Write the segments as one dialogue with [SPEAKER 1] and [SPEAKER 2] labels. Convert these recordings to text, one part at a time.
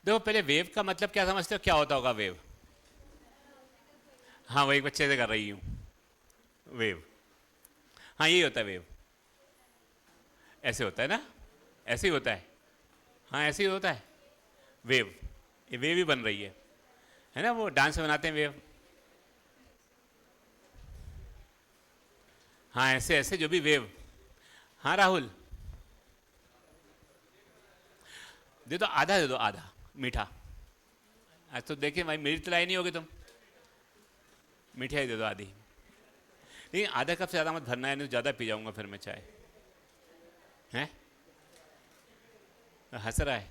[SPEAKER 1] देखो पहले वेव का मतलब क्या समझते हो, क्या होता होगा वेव? हाँ वही बच्चे से कर रही हूँ। वेव, हाँ यही होता है वेव। ऐसे होता है ना, ऐसे ही होता है। हाँ ऐसे ही होता है वेव। ये वेव ही बन रही है ना, वो डांस में बनाते हैं वेव। हाँ ऐसे ऐसे जो भी वेव। हाँ राहुल, दे दो आधा, दे दो आधा मीठा। आज तो देखिए भाई मेरी तलाई नहीं होगी तुम, मिठाई दे दो आधी। लेकिन आधा कप से ज़्यादा मत भरना है, नहीं तो ज़्यादा पी जाऊंगा फिर मैं चाय। हैं? हंस रहा है,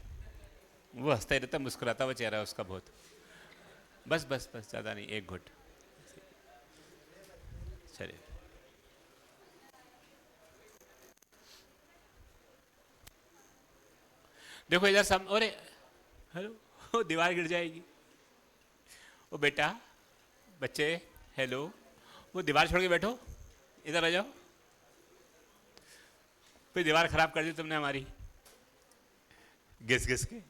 [SPEAKER 1] वो हंसता ही रहता, मुस्कुराता हुआ चेहरा है उसका बहुत। बस बस बस, ज़्यादा नहीं, एक घुट। चलिए। देखो इधर सब, अरे हेलो, वो दीवार गिर जाएगी। ओ बेटा, बच्चे, हेलो, वो दीवार छोड़ के बैठो, इधर आ जाओ। फिर दीवार खराब कर दी तुमने हमारी, घिस घिस के।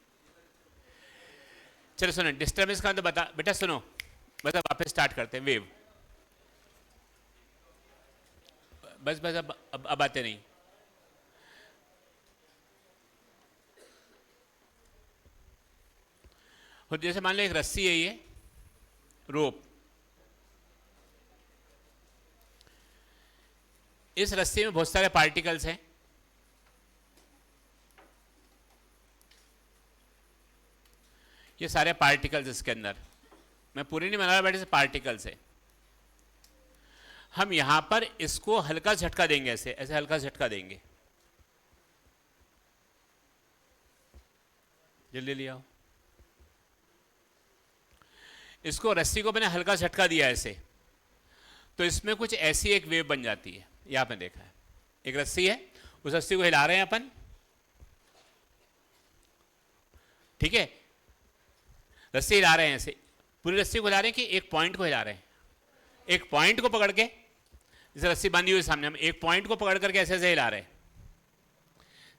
[SPEAKER 1] चलो सुनो, डिस्टर्बेंस का तो बता बेटा, सुनो बस, अब वापस स्टार्ट करते हैं वेव। बस बस, अब आते नहीं। और जैसे मान लो एक रस्सी है ये, रोप। इस रस्सी में बहुत सारे पार्टिकल्स हैं। ये सारे पार्टिकल्स इसके अंदर, मैं पूरी नहीं बना रहा, बट इसे पार्टिकल्स है। हम यहां पर इसको हल्का झटका देंगे, ऐसे ऐसे हल्का झटका देंगे। जल्दी ले आओ। इसको, रस्सी को मैंने हल्का झटका दिया ऐसे, तो इसमें कुछ ऐसी एक वेव बन जाती है। ये आपने देखा है, एक रस्सी है, उस रस्सी को हिला रहे हैं अपन, ठीक है। रस्सी हिला रहे हैं ऐसे, पूरी रस्सी को हिला रहे हैं कि एक पॉइंट को हिला रहे हैं? एक पॉइंट को पकड़ के, जैसे रस्सी बांधी हुई सामने, हम एक पॉइंट को पकड़ करके ऐसे ऐसे हिला रहे हैं।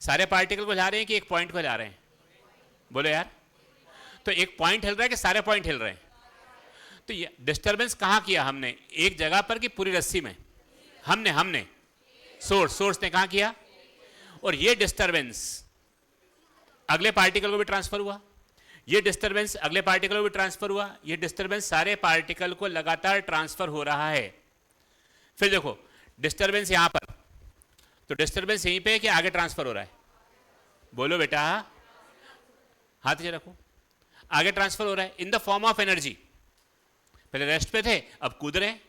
[SPEAKER 1] सारे पार्टिकल को हिला रहे हैं कि एक पॉइंट को हिला रहे हैं? बोलो यार। तो एक पॉइंट हिल रहा है कि सारे पॉइंट हिल रहे हैं? तो ये डिस्टरबेंस कहाँ किया हमने, एक जगह पर कि पूरी रस्सी में? हमने हमने सोर्स ने कहाँ किया? और ये डिस्टरबेंस अगले पार्टिकल को भी ट्रांसफर हुआ, ये डिस्टरबेंस अगले पार्टिकल को भी ट्रांसफर हुआ, ये डिस्टरबेंस सारे पार्टिकल को लगातार ट्रांसफर हो रहा है। फिर देखो डिस्टरबेंस यहां पर, तो डिस्टरबेंस यहीं पे है कि आगे ट्रांसफर हो रहा है? बोलो बेटा, हाथ नीचे रखो। आगे ट्रांसफर हो रहा है in the form of energy. पहले रेस्ट पे थे, अब कूद रहे हैं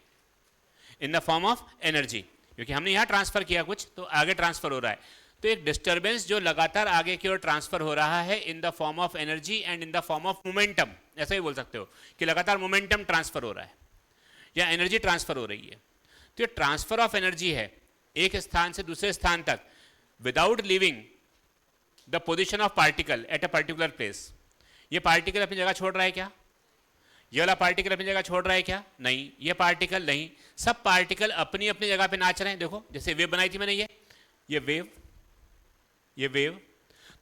[SPEAKER 1] इन द फॉर्म ऑफ एनर्जी, क्योंकि हमने यहां ट्रांसफर किया कुछ, तो आगे ट्रांसफर हो रहा है। तो एक डिस्टरबेंस जो लगातार आगे की ओर ट्रांसफर हो रहा है in the form of energy and in the form of momentum, ऐसा ही बोल सकते हो कि लगातार मोमेंटम ट्रांसफर हो रहा है या एनर्जी ट्रांसफर हो रही है। तो ये ट्रांसफर ऑफ एनर्जी है एक स्थान से दूसरे स्थान तक, without leaving the position of particle at a particular place. ये पार्टिकल अपनी जगह छोड़ रहा है क्या? ये वाला पार्टिकल अपनी जगह छोड़ रहा है क्या? नहीं, ये पार्टिकल नहीं, सब पार्टिकल अपनी अपनी जगह पे नाच रहे हैं। देखो जैसे वेव बनाई थी मैंने, ये वेव, ये वेव,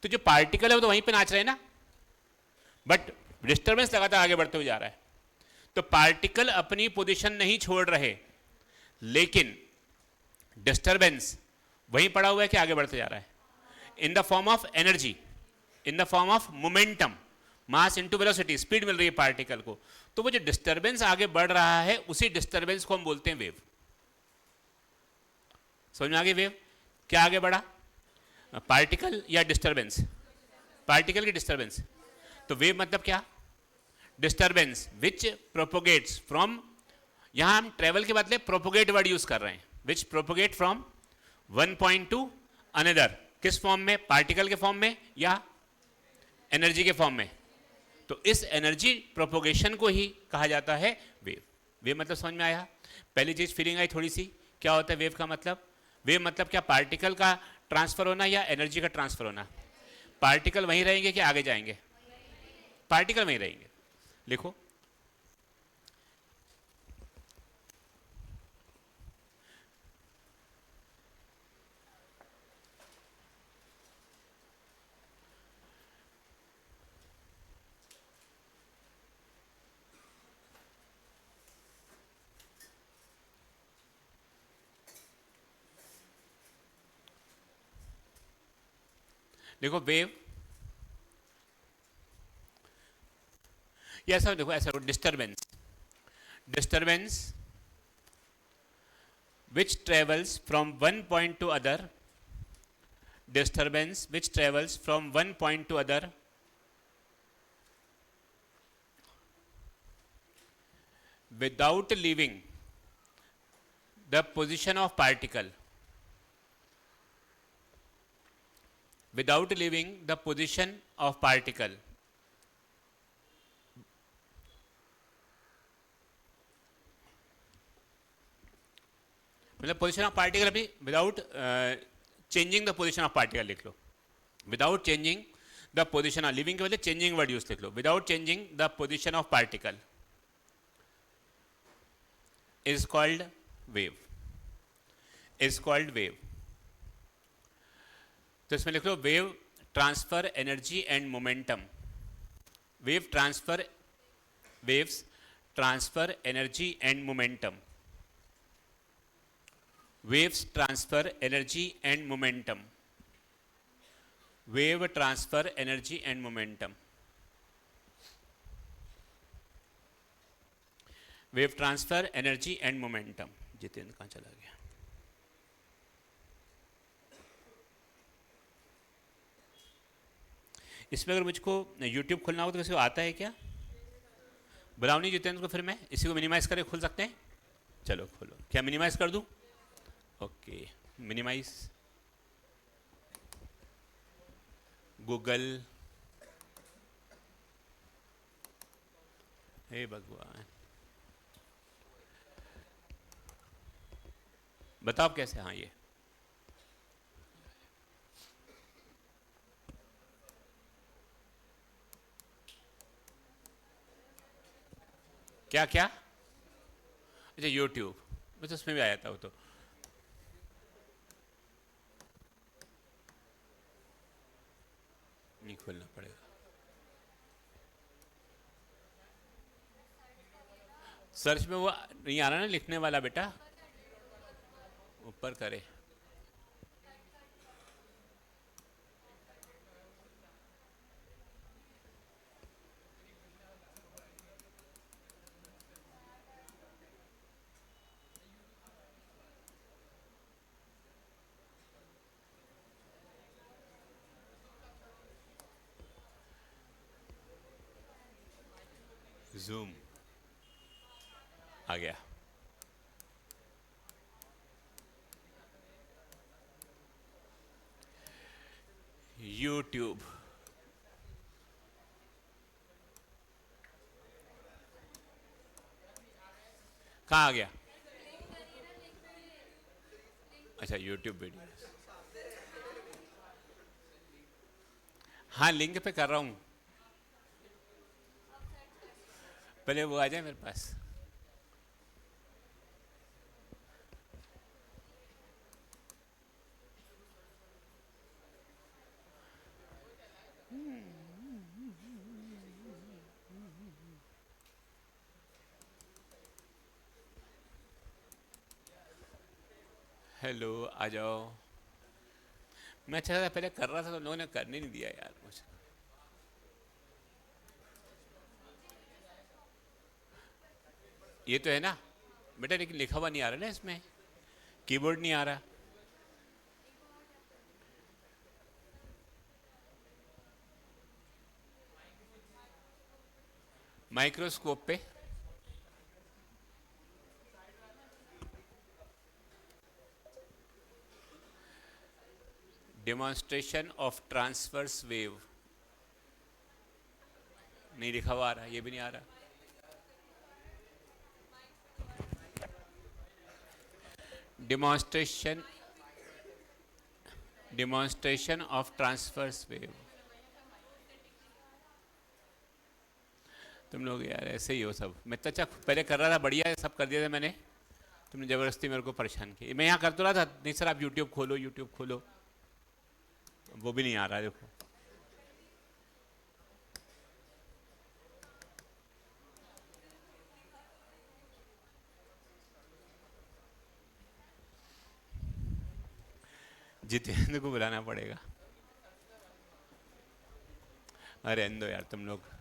[SPEAKER 1] तो जो पार्टिकल है वो तो वहीं पे नाच रहे हैं ना, बट डिस्टर्बेंस लगातार आगे बढ़ते हुए जा रहा है। तो पार्टिकल अपनी पोजीशन नहीं छोड़ रहे, लेकिन डिस्टर्बेंस वहीं पड़ा हुआ है कि आगे बढ़ते जा रहा है, in the form of energy, in the form of momentum, mass into velocity, speed मिल रही है पार्टिकल को। तो वो जो डिस्टर्बेंस आगे बढ़ रहा है, उसी डिस्टर्बेंस को हम बोलते हैं वेव। समझ में आ गई वेव? क्या आगे बढ़ा, पार्टिकल या डिस्टर्बेंस? पार्टिकल की डिस्टर्बेंस। तो वेव मतलब क्या? डिस्टर्बेंस विच प्रोपोगेट्स फ्रॉम, यहां हम ट्रेवल के बदले प्रोपोगेट वर्ड यूज कर रहे हैं, which propagate from one point to another. किस फॉर्म में? पार्टिकल के फॉर्म में या एनर्जी के फॉर्म में? तो इस एनर्जी प्रोपोगेशन को ही कहा जाता है वेव। वेव मतलब समझ में आया? पहली चीज फीलिंग आई थोड़ी सी, क्या होता है वेव का मतलब? वेव मतलब क्या, पार्टिकल का ट्रांसफर होना या एनर्जी का ट्रांसफर होना? पार्टिकल वहीं रहेंगे कि आगे जाएंगे? पार्टिकल वहीं रहेंगे। लिखो, देखो वेव, ये ऐसा देखो, ऐसा disturbance, disturbance which travels from one point to other, disturbance which travels from one point to other without leaving the position of particle, without leaving the position of particle, मतलब position of particle अभी without changing the position of particle लिख लो, without changing the position of, living के बदले changing word use लिख लो, without changing the position of particle is called wave, is called wave. तो इसमें लिख लो wave transfer energy and momentum, wave transfer, waves transfer energy and momentum, waves transfer energy and momentum, wave transfer energy and momentum, wave transfer energy and momentum। Jitendra कहाँ चला गया? इसमें अगर मुझको YouTube खोलना हो तो किसी को आता है क्या? बुलाओ नहीं जितेंद्र को, फिर मैं इसी को मिनिमाइज करके खोल सकते हैं। चलो खोलो, क्या मिनिमाइज कर दूं? ओके, मिनिमाइज गूगल, हे भगवान, बताओ कैसे? हाँ ये क्या क्या? अच्छा यूट्यूब, बस उसमें भी आया था वो, तो नहीं खोलना पड़ेगा। सर्च में वो नहीं आ रहा ना लिखने वाला, बेटा ऊपर करे। जूम आ गया। यूट्यूब, कहाँ आ गया? अच्छा यूट्यूब वीडियो, हाँ लिंक पे कर रहा हूँ, पहले वो आ जाए मेरे पास। हेलो आ जाओ। मैं अच्छा था पहले कर रहा था तो लोगों ने करने नहीं दिया यार मुझे। ये तो है ना बेटा, लेकिन लिखा हुआ नहीं आ रहा ना इसमें, कीबोर्ड नहीं आ रहा। माइक्रोस्कोप पे डेमोन्स्ट्रेशन ऑफ ट्रांसवर्स वेव नहीं लिखा हुआ आ रहा, ये भी नहीं आ रहा। Demonstration, demonstration of transverse wave. तुम लोग यार ऐसे ही हो सब। मैं तो अच्छा पहले कर रहा था, बढ़िया सब कर दिया था मैंने, तुमने ज़बरदस्ती मेरे को परेशान किया। मैं यहाँ कर तो रहा था, नहीं सर आप यूट्यूब खोलो, यूट्यूब खोलो, वो भी नहीं आ रहा। देखो जितेंद्र को बुलाना पड़ेगा। अरे अंदो यार तुम लोग।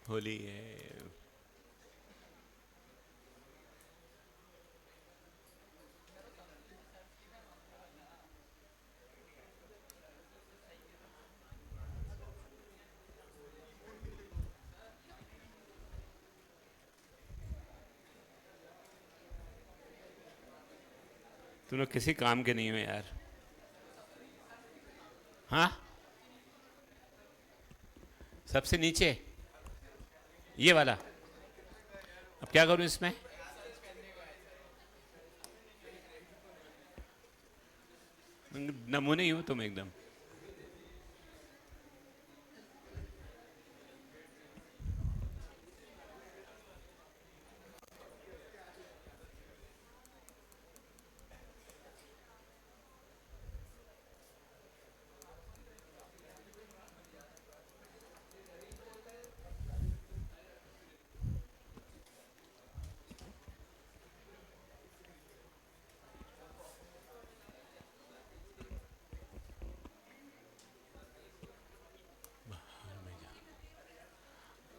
[SPEAKER 1] होली है। तुम लोग किसी काम के नहीं हो यार। हाँ, सबसे नीचे ये वाला। अब क्या करूं इसमें? नमूने ही हो तुम एकदम।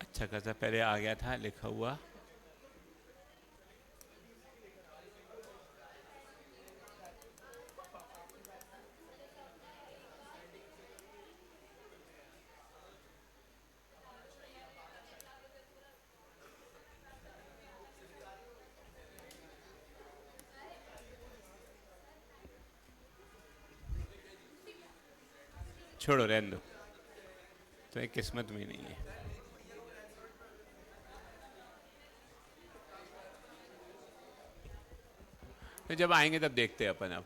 [SPEAKER 1] अच्छा खासा पहले आ गया था लिखा हुआ। छोड़ो रहने दो, तो एक किस्मत में नहीं है। तो जब आएंगे तब देखते हैं अपन। अब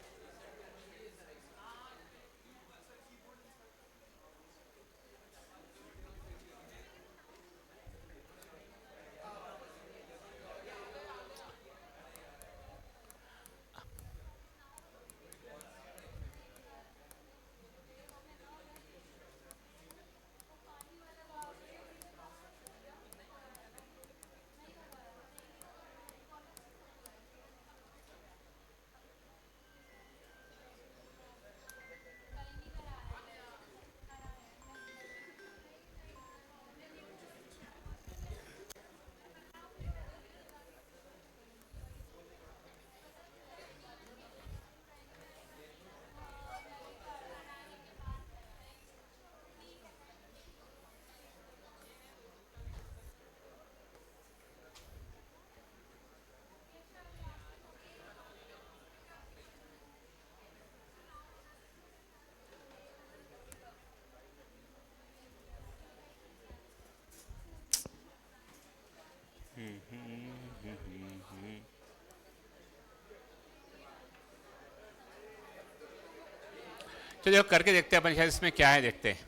[SPEAKER 1] तो देखो करके देखते हैं अपन, शायद इसमें क्या है देखते हैं।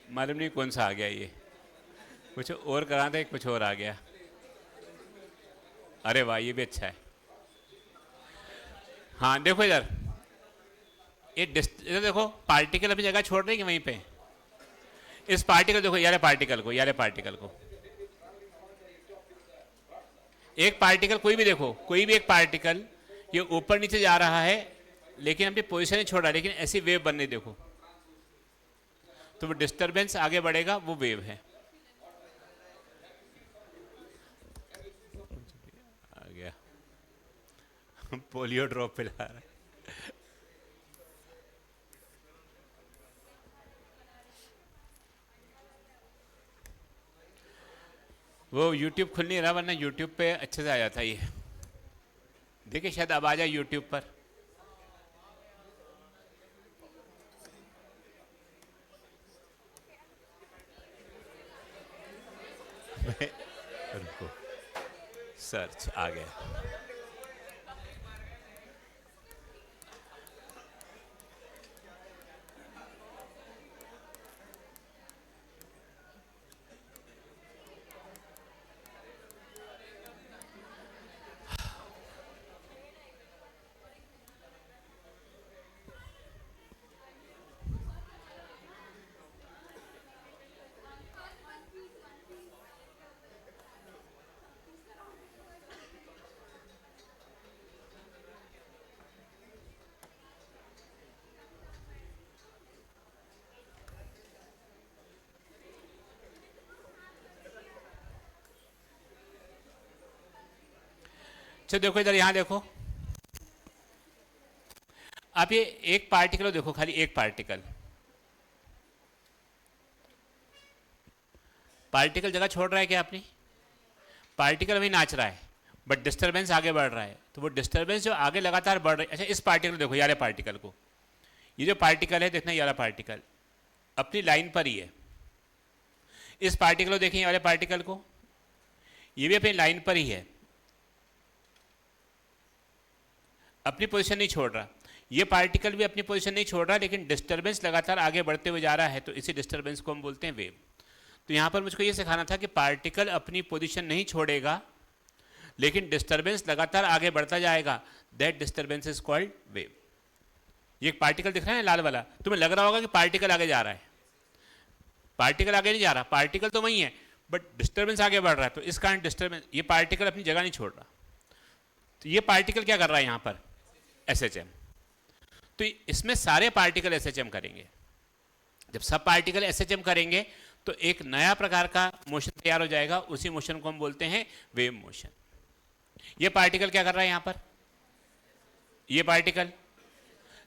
[SPEAKER 1] मालूम नहीं कौन सा आ गया ये। कुछ और करा था, कुछ और आ गया। अरे वाह, ये भी अच्छा है। हाँ देखो इधर, इधर देखो पार्टिकल अपनी जगह छोड़ रही है वहीं पे। इस पार्टिकल देखो, यार पार्टिकल को, यार पार्टिकल को, एक पार्टिकल कोई भी देखो, कोई भी एक पार्टिकल ये ऊपर नीचे जा रहा है लेकिन अपनी पोजीशन नहीं छोड़ रहा, लेकिन ऐसी वेव बनने देखो, तो वो डिस्टरबेंस आगे बढ़ेगा, वो वेव है। आ गया। पोलियो ड्रॉप पिला रहा है। वो YouTube खुल नहीं रहा, वरना YouTube पे अच्छे से आ जाता ये। देखिए शायद अब आ जाए YouTube पर। रुको, सर्च आ गया। चलो देखो इधर, यहां देखो आप, ये एक पार्टिकल देखो, खाली एक पार्टिकल, पार्टिकल जगह छोड़ रहा है क्या अपनी? पार्टिकल वही नाच रहा है, बट डिस्टरबेंस आगे बढ़ रहा है। तो वो डिस्टरबेंस जो आगे लगातार बढ़ रही है, अच्छा इस पार्टिकल देखो, ये वाले पार्टिकल को, ये जो पार्टिकल है देखना, ये वाला पार्टिकल अपनी लाइन पर ही है। इस पार्टिकल को देखें, ये वाले पार्टिकल को, ये भी अपनी लाइन पर ही है, अपनी पोजीशन नहीं छोड़ रहा। ये पार्टिकल भी अपनी पोजीशन नहीं छोड़ रहा, लेकिन डिस्टरबेंस लगातार आगे बढ़ते हुए जा रहा है, तो इसी डिस्टरबेंस को हम बोलते हैं वेव। तो यहां पर मुझको ये सिखाना था कि पार्टिकल अपनी पोजीशन नहीं छोड़ेगा, लेकिन डिस्टरबेंस लगातार आगे बढ़ता जाएगा, that disturbance is called wave. ये एक पार्टिकल दिख रहा है लाल वाला, तुम्हें लग रहा होगा कि पार्टिकल आगे जा रहा है, पार्टिकल आगे नहीं जा रहा, पार्टिकल तो वही है, बट डिस्टरबेंस आगे बढ़ रहा है। तो इस कारण डिस्टरबेंस, ये पार्टिकल अपनी जगह नहीं छोड़ रहा। तो ये पार्टिकल क्या कर रहा है यहां पर? SHM। तो इसमें सारे पार्टिकल SHM करेंगे। जब सब पार्टिकल SHM करेंगे तो एक नया प्रकार का मोशन तैयार हो जाएगा, उसी मोशन को हम बोलते हैं वेव मोशन। ये पार्टिकल क्या कर रहा है यहां पर? ये पार्टिकल,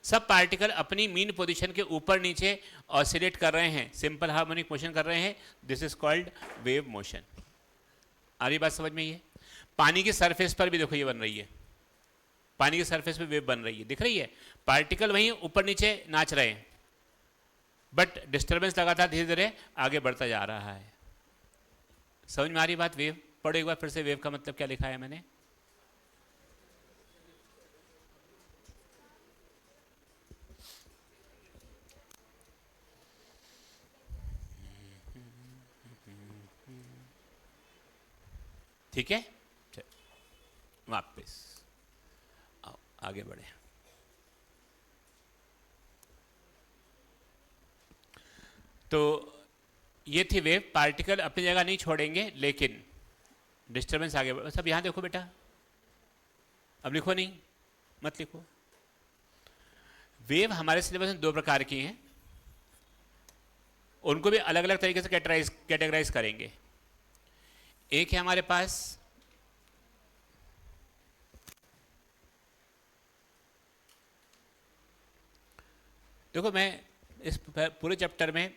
[SPEAKER 1] सब पार्टिकल अपनी मीन पोजीशन के ऊपर नीचे ऑसिलेट कर रहे हैं, सिंपल हार्मोनिक मोशन कर रहे हैं, this is called wave motion. आ रही बात समझ में? ये पानी की सरफेस पर भी देखो ये बन रही है, पानी की सरफेस पे वेव बन रही है, दिख रही है? पार्टिकल वहीं ऊपर नीचे नाच रहे हैं, बट डिस्टरबेंस लगातार धीरे धीरे आगे बढ़ता जा रहा है। समझ में आ रही बात? वेव पढ़ो एक बार फिर से, वेव का मतलब क्या लिखा है मैंने? ठीक है, वापस आओ, आगे बढ़े। तो ये थी वेव, पार्टिकल अपनी जगह नहीं छोड़ेंगे, लेकिन डिस्टरबेंस आगे बढ़। सब यहां देखो बेटा, अब लिखो नहीं, मत लिखो। वेव हमारे सिलेबस में दो प्रकार की हैं, उनको भी अलग अलग तरीके से कैटेगराइज करेंगे। एक है हमारे पास देखो, मैं इस पूरे चैप्टर में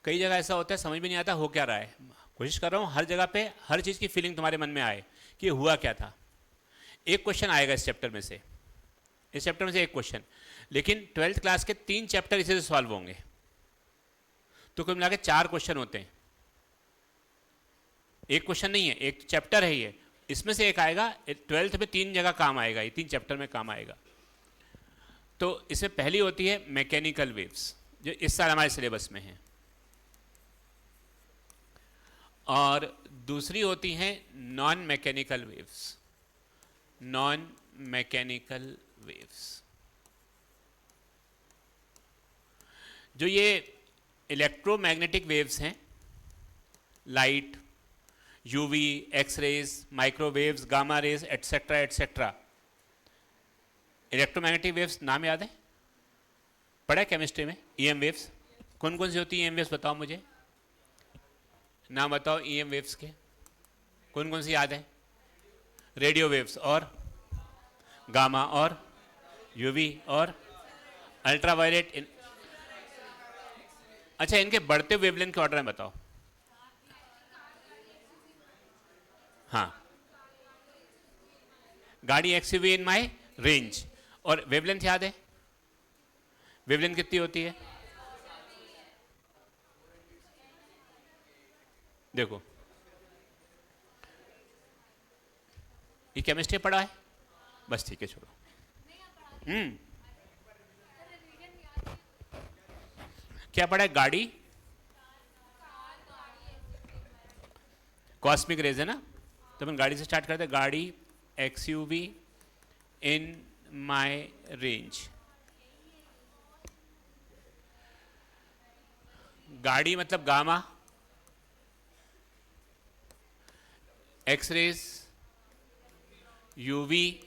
[SPEAKER 1] कई जगह ऐसा होता है समझ में नहीं आता हो क्या रहा है, कोशिश कर रहा हूँ हर जगह पे हर चीज़ की फीलिंग तुम्हारे मन में आए कि हुआ क्या था। एक क्वेश्चन आएगा इस चैप्टर में से, इस चैप्टर में से एक क्वेश्चन, लेकिन 12th क्लास के 3 चैप्टर इसे से सॉल्व होंगे, तो कुल मिला के 4 क्वेश्चन होते हैं। एक क्वेश्चन नहीं है, एक चैप्टर है ये, इसमें से एक आएगा 12th में 3 जगह काम आएगा, ये 3 चैप्टर में काम आएगा। तो इसमें पहली होती है मैकेनिकल वेव्स, जो इस साल हमारे सिलेबस में है, और दूसरी होती हैं non mechanical waves. Non mechanical waves जो ये इलेक्ट्रोमैग्नेटिक वेव्स हैं, light, UV, X rays, microwaves, gamma rays, etcetera etcetera, electromagnetic waves नाम याद है? पढ़ा है केमिस्ट्री में? EM वेव्स कौन कौन सी होती है? EM वेव्स बताओ मुझे, नाम बताओ EM वेव्स के, कौन कौन सी याद है? रेडियो वेव्स और गामा और यूवी और अल्ट्रावायलेट। अच्छा, इनके बढ़ते वेवलेंथ के ऑर्डर में बताओ। हाँ, गाड़ी एक्सयूवी इन माई रेंज, और वेवलेंथ याद है? वेवलेंथ कितनी होती है? देखो ये केमिस्ट्री पढ़ा है? बस ठीक है, छोड़ो। क्या पढ़ा है? गाड़ी, कॉस्मिक रेज है ना, तो अपन गाड़ी से स्टार्ट करते हैं। गाड़ी, एक्सयूवी इन माय रेंज। गाड़ी मतलब gamma, X-rays, UV,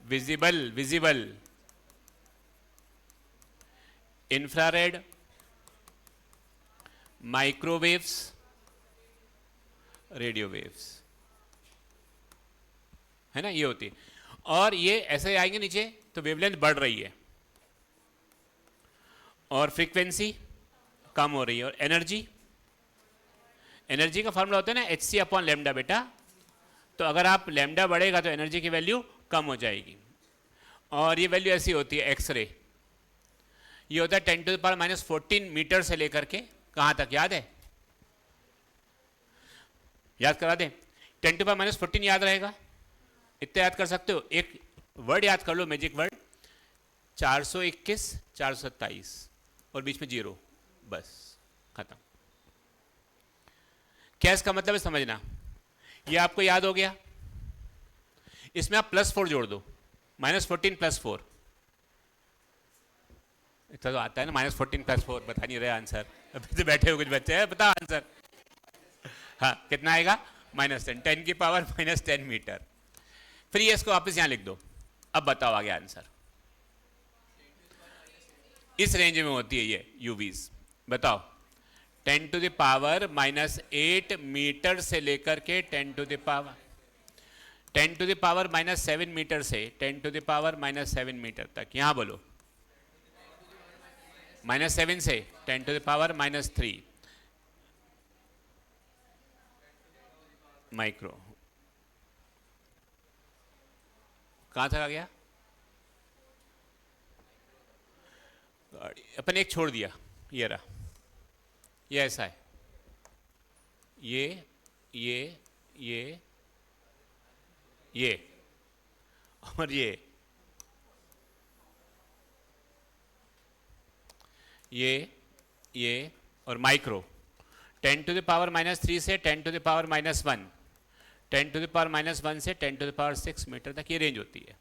[SPEAKER 1] visible, visible, infrared, microwaves, radio waves, है ना, ये होती है। और ये ऐसे आएंगे नीचे तो वेवलेंथ बढ़ रही है और फ्रीक्वेंसी कम हो रही है। और एनर्जी, एनर्जी का फॉर्मूला होता है ना एच सी अपॉन लेमडा बेटा, तो अगर आप लेमडा बढ़ेगा तो एनर्जी की वैल्यू कम हो जाएगी। और ये वैल्यू ऐसी होती है, एक्सरे, ये होता है 10 टू द पावर -14 मीटर से लेकर के कहाँ तक, याद है? याद करा दें, 10 टू पावर -14 याद रहेगा, इतना याद कर सकते हो। एक वर्ड याद कर लो, मैजिक वर्ड, 421, 427 और बीच में 0, बस खत्म। क्या इसका मतलब है समझना? ये आपको याद हो गया। इसमें आप +4 जोड़ दो, -14 + 4, इतना तो आता है ना, -14 + 4, बता नहीं रहे आंसर, अभी तो बैठे हो कुछ बच्चे हैं, बता आंसर। हाँ, कितना आएगा? -10, 10 की पावर -10 मीटर। फिर ये इसको वापस यहां लिख दो। अब बताओ आगे आंसर। इस रेंज में होती है ये यूवीज, बताओ। 10 टू द पावर -8 मीटर से लेकर के 10 टू द पावर -7 मीटर से 10 टू द पावर -7 मीटर तक। यहां बोलो, -7 से 10 टू द पावर -3 माइक्रो। कहां तक आ गया? अपन एक छोड़ दिया, ये रहा, ये ऐसा है, ये ये और ये और माइक्रो। 10 टू द पावर -3 से 10 to the power -1, 10 to the power -1 से 10 टू द पावर 6 मीटर तक ये रेंज होती है।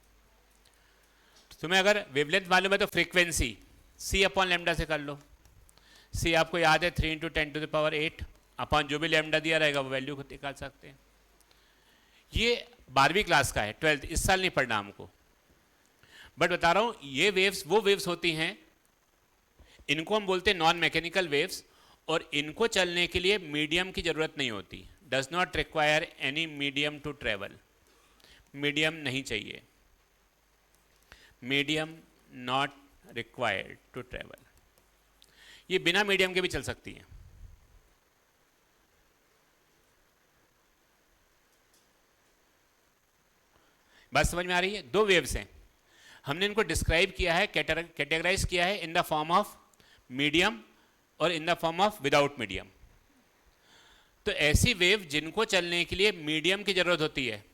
[SPEAKER 1] तुम्हें अगर वेवलेंथ मालूम है तो फ्रीक्वेंसी c अपॉन लेमडा से कर लो। c आपको याद है 3 × 10 टू द पावर 8 अपॉन जो भी लेमडा दिया रहेगा वो वैल्यू खुद निकाल सकते हैं। ये 12वीं क्लास का है, 12th इस साल नहीं पढ़ना हमको, बट बता रहा हूं ये वेव्स वो वेव्स होती हैं, इनको हम बोलते हैं नॉन मैकेनिकल वेव्स, और इनको चलने के लिए मीडियम की जरूरत नहीं होती। Does not require any medium to travel, medium नहीं चाहिए, medium not required to travel. ये बिना मीडियम के भी चल सकती हैं। बात समझ में आ रही है? दो वेव्स हैं, हमने इनको डिस्क्राइब किया है, कैटेगराइज किया है in the form of medium और in the form of without medium. तो ऐसी वेव जिनको चलने के लिए मीडियम की जरूरत होती है,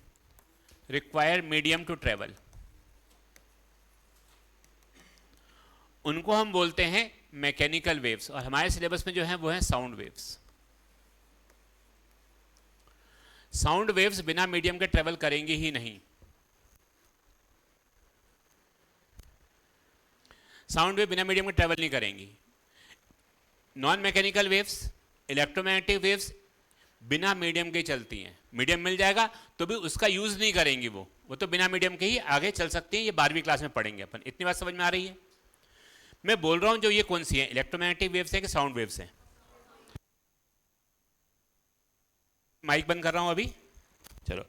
[SPEAKER 1] रिक्वायर मीडियम टू ट्रेवल, उनको हम बोलते हैं मैकेनिकल वेव्स। और हमारे सिलेबस में जो है वो है साउंड वेव्स। साउंड वेव्स बिना मीडियम के ट्रेवल करेंगे ही नहीं। साउंड वेव बिना मीडियम के ट्रेवल नहीं करेंगी। Non mechanical waves, electromagnetic waves बिना मीडियम के चलती हैं। मीडियम मिल जाएगा तो भी उसका यूज नहीं करेंगी, वो तो बिना मीडियम के ही आगे चल सकती हैं। ये 12वीं क्लास में पढ़ेंगे अपन। इतनी बात समझ में आ रही है? मैं बोल रहा हूं जो ये कौन सी है, इलेक्ट्रोमैग्नेटिक वेव्स है कि साउंड वेव्स हैं? माइक बंद कर रहा हूं अभी, चलो।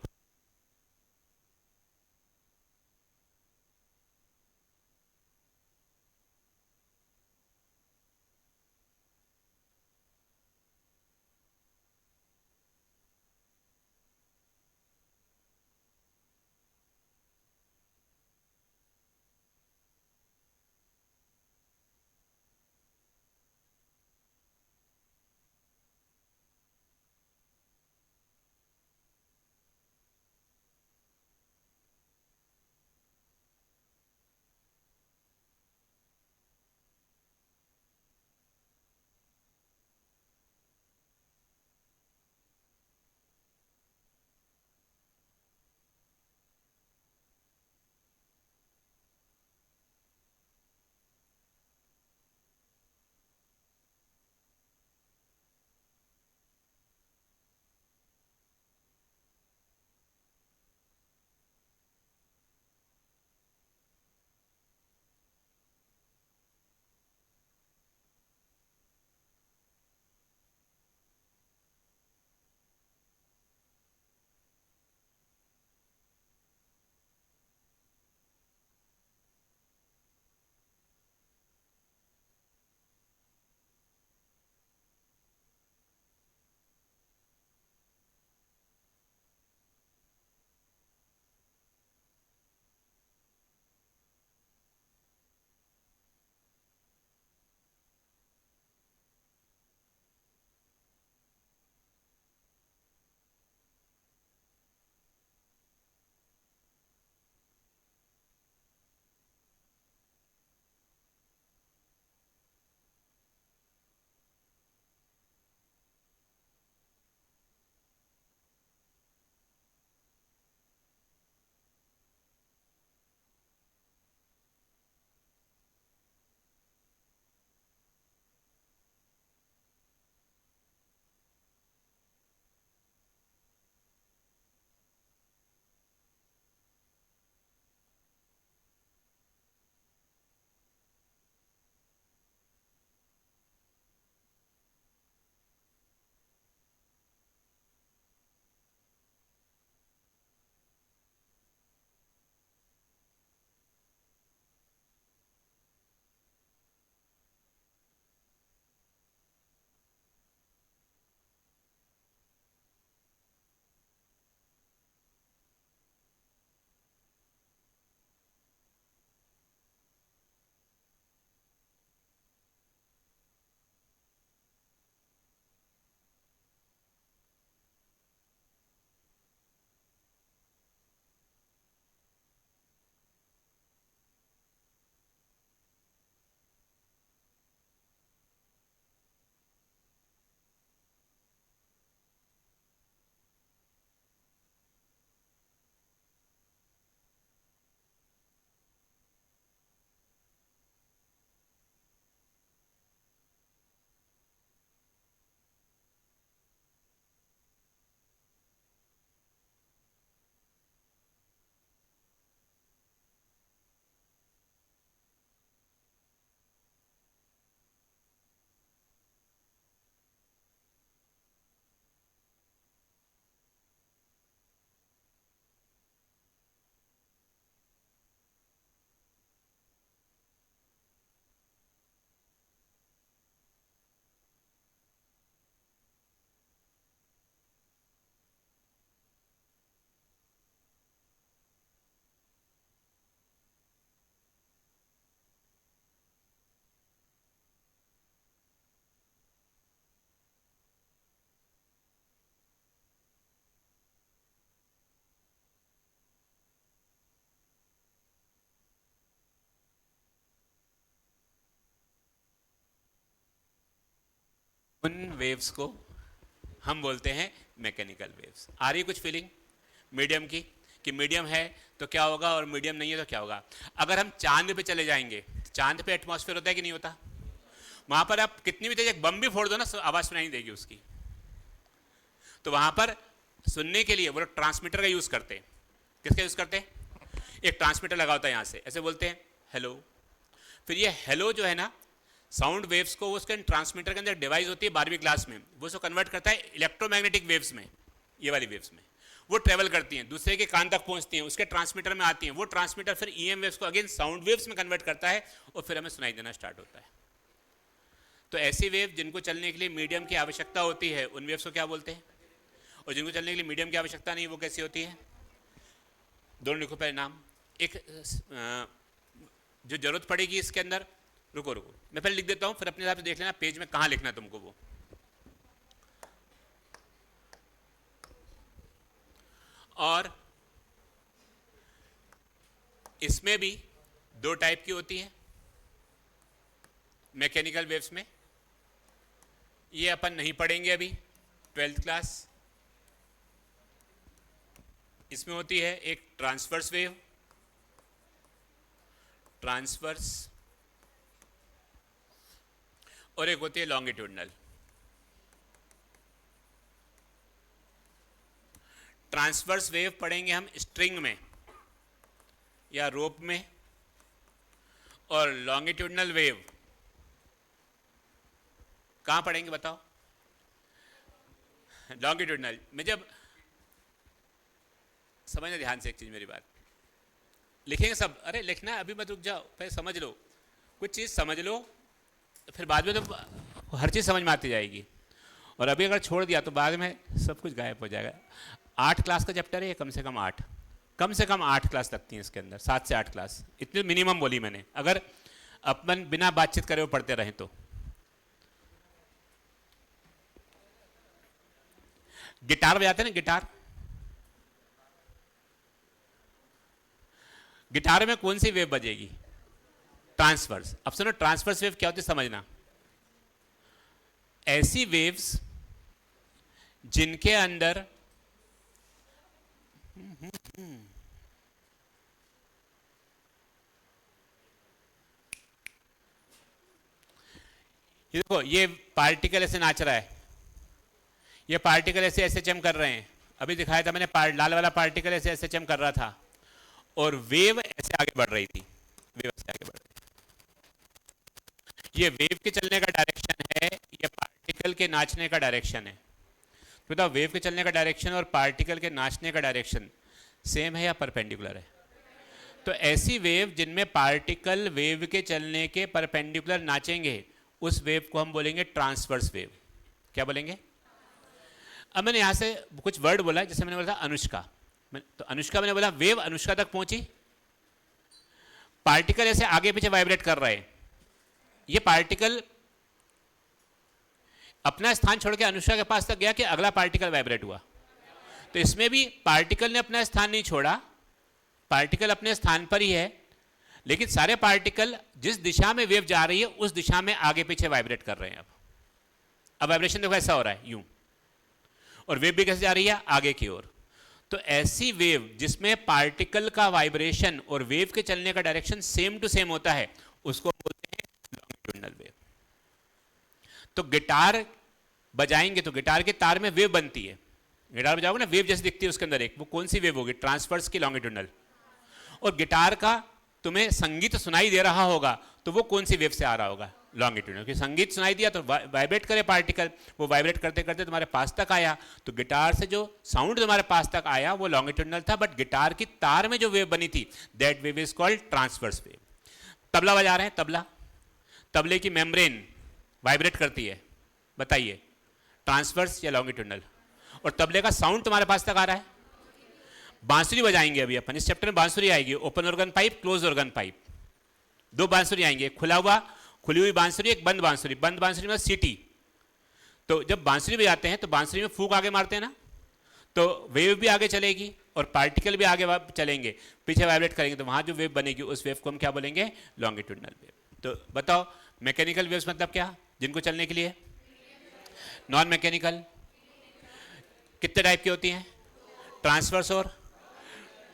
[SPEAKER 1] उन वेव्स को हम बोलते हैं मैकेनिकल वेव्स। आ रही कुछ फीलिंग मीडियम की, कि मीडियम है तो क्या होगा और मीडियम नहीं है तो क्या होगा। अगर हम चांद पे चले जाएंगे, चांद पे एटमॉस्फेयर होता है कि नहीं होता, वहां पर आप कितनी भी तेज एक बम भी फोड़ दो ना, आवाज सुनाई देगी उसकी। तो वहां पर सुनने के लिए वो लोग ट्रांसमीटर का यूज करते हैं। किसका यूज करते हैं? एक ट्रांसमीटर लगा होता है यहां से, ऐसे बोलते हैं हेलो। फिर ये हेलो जो है ना, साउंड वेव्स को उसके ट्रांसमीटर के अंदर डिवाइस होती है 12वीं क्लास में, वो उसको कन्वर्ट करता है इलेक्ट्रोमैग्नेटिक वेव्स में, ये वाली वेव्स में। वो ट्रेवल करती हैं, दूसरे के कान तक पहुंचती हैं, उसके ट्रांसमीटर में आती हैं, वो ट्रांसमीटर फिर ईएम वेव्स को अगेन साउंड वेव्स में कन्वर्ट करता है और फिर हमें सुनाई देना स्टार्ट होता है। तो ऐसी वेव जिनको चलने के लिए मीडियम की आवश्यकता होती है, उन वेव्स को क्या बोलते हैं? और जिनको चलने के लिए मीडियम की आवश्यकता नहीं, वो कैसी होती है? दोनों लिखो पहले नाम। एक जो जरूरत पड़ेगी इसके अंदर, रुको रुको मैं पहले लिख देता हूं, फिर अपने हिसाब से देख लेना पेज में कहां लिखना तुमको वो। और इसमें भी दो टाइप की होती है मैकेनिकल वेव्स में, ये अपन नहीं पढ़ेंगे अभी, 12th क्लास। इसमें होती है एक ट्रांसवर्स वेव, ट्रांसवर्स, और एक होती है लॉन्गिट्यूडनल। ट्रांसवर्स वेव पढ़ेंगे हम स्ट्रिंग में या रोप में, और लॉन्गिट्यूडनल वेव कहां पढ़ेंगे बताओ? लॉन्गिट्यूडनल में जब, समझना ध्यान से एक चीज मेरी बात, लिखेंगे सब, अरे लिखना है अभी मत रुक जाओ, पहले समझ लो, कुछ चीज समझ लो, फिर बाद में तो हर चीज समझ में आती जाएगी। और अभी अगर छोड़ दिया तो बाद में सब कुछ गायब हो जाएगा। 8 क्लास का चैप्टर है ये, कम से कम 8 क्लास लगती हैं इसके अंदर, 7 से 8 क्लास, इतनी मिनिमम बोली मैंने। अगर अपन बिना बातचीत करे वो पढ़ते रहें तो। गिटार बजाते हैं ना, गिटार, गिटार में कौन सी वेव बजेगी? ट्रांसवर्स। अब सुनो, ट्रांसवर्स वेव क्या होती है समझना। ऐसी वेव्स जिनके अंदर ये देखो, ये पार्टिकल ऐसे नाच रहा है, ये पार्टिकल ऐसे एसएचएम कर रहे हैं, अभी दिखाया था मैंने, लाल वाला पार्टिकल ऐसे एसएचएम कर रहा था, और वेव ऐसे आगे बढ़ रही थी, वेव ऐसे आगे बढ़ रही थी। ये वेव के चलने का डायरेक्शन है, ये पार्टिकल के नाचने का डायरेक्शन है। तो बताओ, वेव के चलने का डायरेक्शन और पार्टिकल के नाचने का डायरेक्शन सेम है या परपेंडिकुलर है? तो ऐसी वेव जिनमें पार्टिकल वेव के चलने के परपेंडिकुलर नाचेंगे, उस वेव को हम बोलेंगे ट्रांसवर्स वेव। क्या बोलेंगे? अब मैंने यहां से कुछ वर्ड बोला, जैसे मैंने बोला था अनुष्का, तो अनुष्का मैंने बोला, वेव अनुष्का तक पहुंची, पार्टिकल ऐसे आगे पीछे वाइब्रेट कर रहे हैं, ये पार्टिकल अपना स्थान छोड़ के अनुष्का के पास तक गया कि अगला पार्टिकल वाइब्रेट हुआ? तो इसमें भी पार्टिकल ने अपना स्थान नहीं छोड़ा, पार्टिकल अपने स्थान पर ही है, लेकिन सारे पार्टिकल जिस दिशा में वेव जा रही है उस दिशा में आगे पीछे वाइब्रेट कर रहे हैं। अब वाइब्रेशन देखो ऐसा हो रहा है यूं, और वेव भी कैसे जा रही है? आगे की ओर। तो ऐसी वेव जिसमें पार्टिकल का वाइब्रेशन और वेव के चलने का डायरेक्शन सेम टू सेम होता है, उसको बोलते हैं लॉन्गिट्यूडनल वेव। तो गिटार बजाएंगे तो गिटार के तार में वेव बनती है, गिटार बजाओगे ना, वेव जैसी दिखती है उसके अंदर एक, वो कौन सी वेव होगी? ट्रांसवर्स की, लॉन्गिट्यूडनल। और गिटार का तुम्हें संगीत सुनाई दे रहा होगा तो वो कौन सी वेव से आ रहा होगा? लॉन्गिट्यूडनल। कि संगीत सुनाई दिया तो वाइब्रेट करे पार्टिकल, वो वाइब्रेट करते करते तुम्हारे पास तक आया, तो गिटार से जो साउंड तुम्हारे पास तक आया वो लॉन्गिट्यूडनल था, बट गिटार की तार में जो वेव बनी थी that wave is called transverse wave. Tabla बजा रहे हैं, तबला, तबले की मेम्ब्रेन वाइब्रेट करती है, बताइए ट्रांसवर्स या लॉन्गिट्यूडनल? और तबले का साउंड तुम्हारे पास तक आ रहा है। बांसुरी बजाएंगे अभी अपन, इस चैप्टर में बांसुरी आएगी, open organ pipe, close organ pipe, दो बांसुरी आएंगे, खुला हुआ, खुली हुई बांसुरी, एक बंद बांसुरी। बंद बांसुरी में सीटी, तो जब बांसुरी बजाते हैं तो बांसुरी में फूंक आगे मारते हैं ना, तो वेव भी आगे चलेगी और पार्टिकल भी आगे चलेंगे, पीछे वाइब्रेट करेंगे, तो वहां जो वेव बनेगी उस वेव को हम क्या बोलेंगे? Longitudinal wave. तो बताओ मैकेनिकल वेव्स मतलब क्या, जिनको चलने के लिए नॉन मैकेनिकल कितने टाइप की होती हैं? ट्रांसवर्स और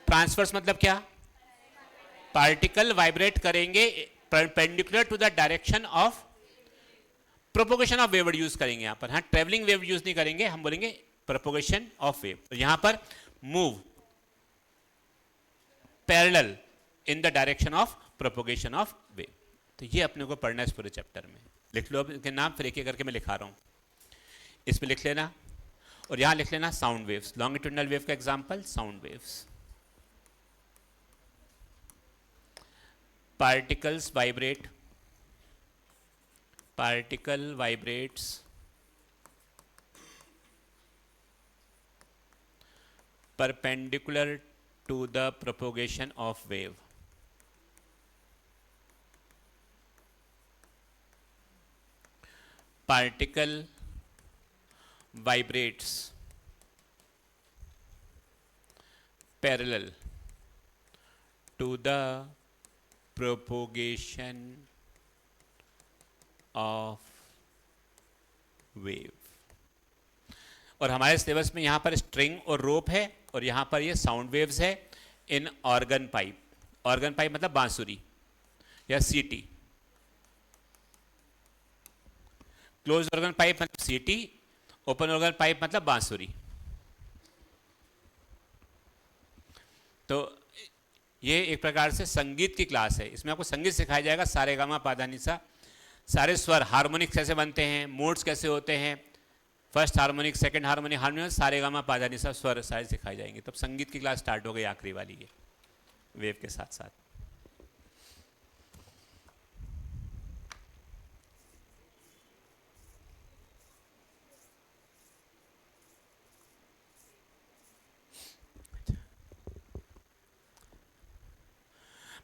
[SPEAKER 1] ट्रांसवर्स मतलब क्या? पार्टिकल वाइब्रेट करेंगे perpendicular to the direction of propagation of wave use करेंगे यहां पर। हाँ, ट्रेवलिंग वेव यूज नहीं करेंगे, हम बोलेंगे प्रोपोगेशन ऑफ वेव। तो यहां पर move parallel in the direction of propagation of wave. तो ये अपने को पढ़ना है इस पूरे चैप्टर में। लिख लो इनके नाम, फिर एक एक करके मैं लिखा रहा हूं। इसमें लिख लेना और यहां लिख लेना साउंड वेव्स। लॉन्गिट्यूडनल वेव का example sound waves. particles vibrate, particle vibrates perpendicular to the propagation of wave. Particle vibrates parallel to the propagation of wave। और हमारे सिलेबस में यहाँ पर स्ट्रिंग और रोप है और यहाँ पर ये साउंड वेव्स है इन ऑर्गन पाइप। ऑर्गन पाइप मतलब बांसुरी या सीटी। क्लोज ऑर्गन पाइप मतलब सीटी, ओपन ऑर्गन पाइप मतलब बांसुरी। तो ये एक प्रकार से संगीत की क्लास है। इसमें आपको संगीत सिखाया जाएगा, सारे गामा पाधा निसा, सारे स्वर, हार्मोनिक्स कैसे बनते हैं, मोड्स कैसे होते हैं, first harmonic, second harmonic, harmonic, सारे गामा पाधा निसा स्वर सारे सिखाए जाएंगे। तब संगीत की क्लास स्टार्ट हो गई, आखिरी वाली है वेव के साथ साथ।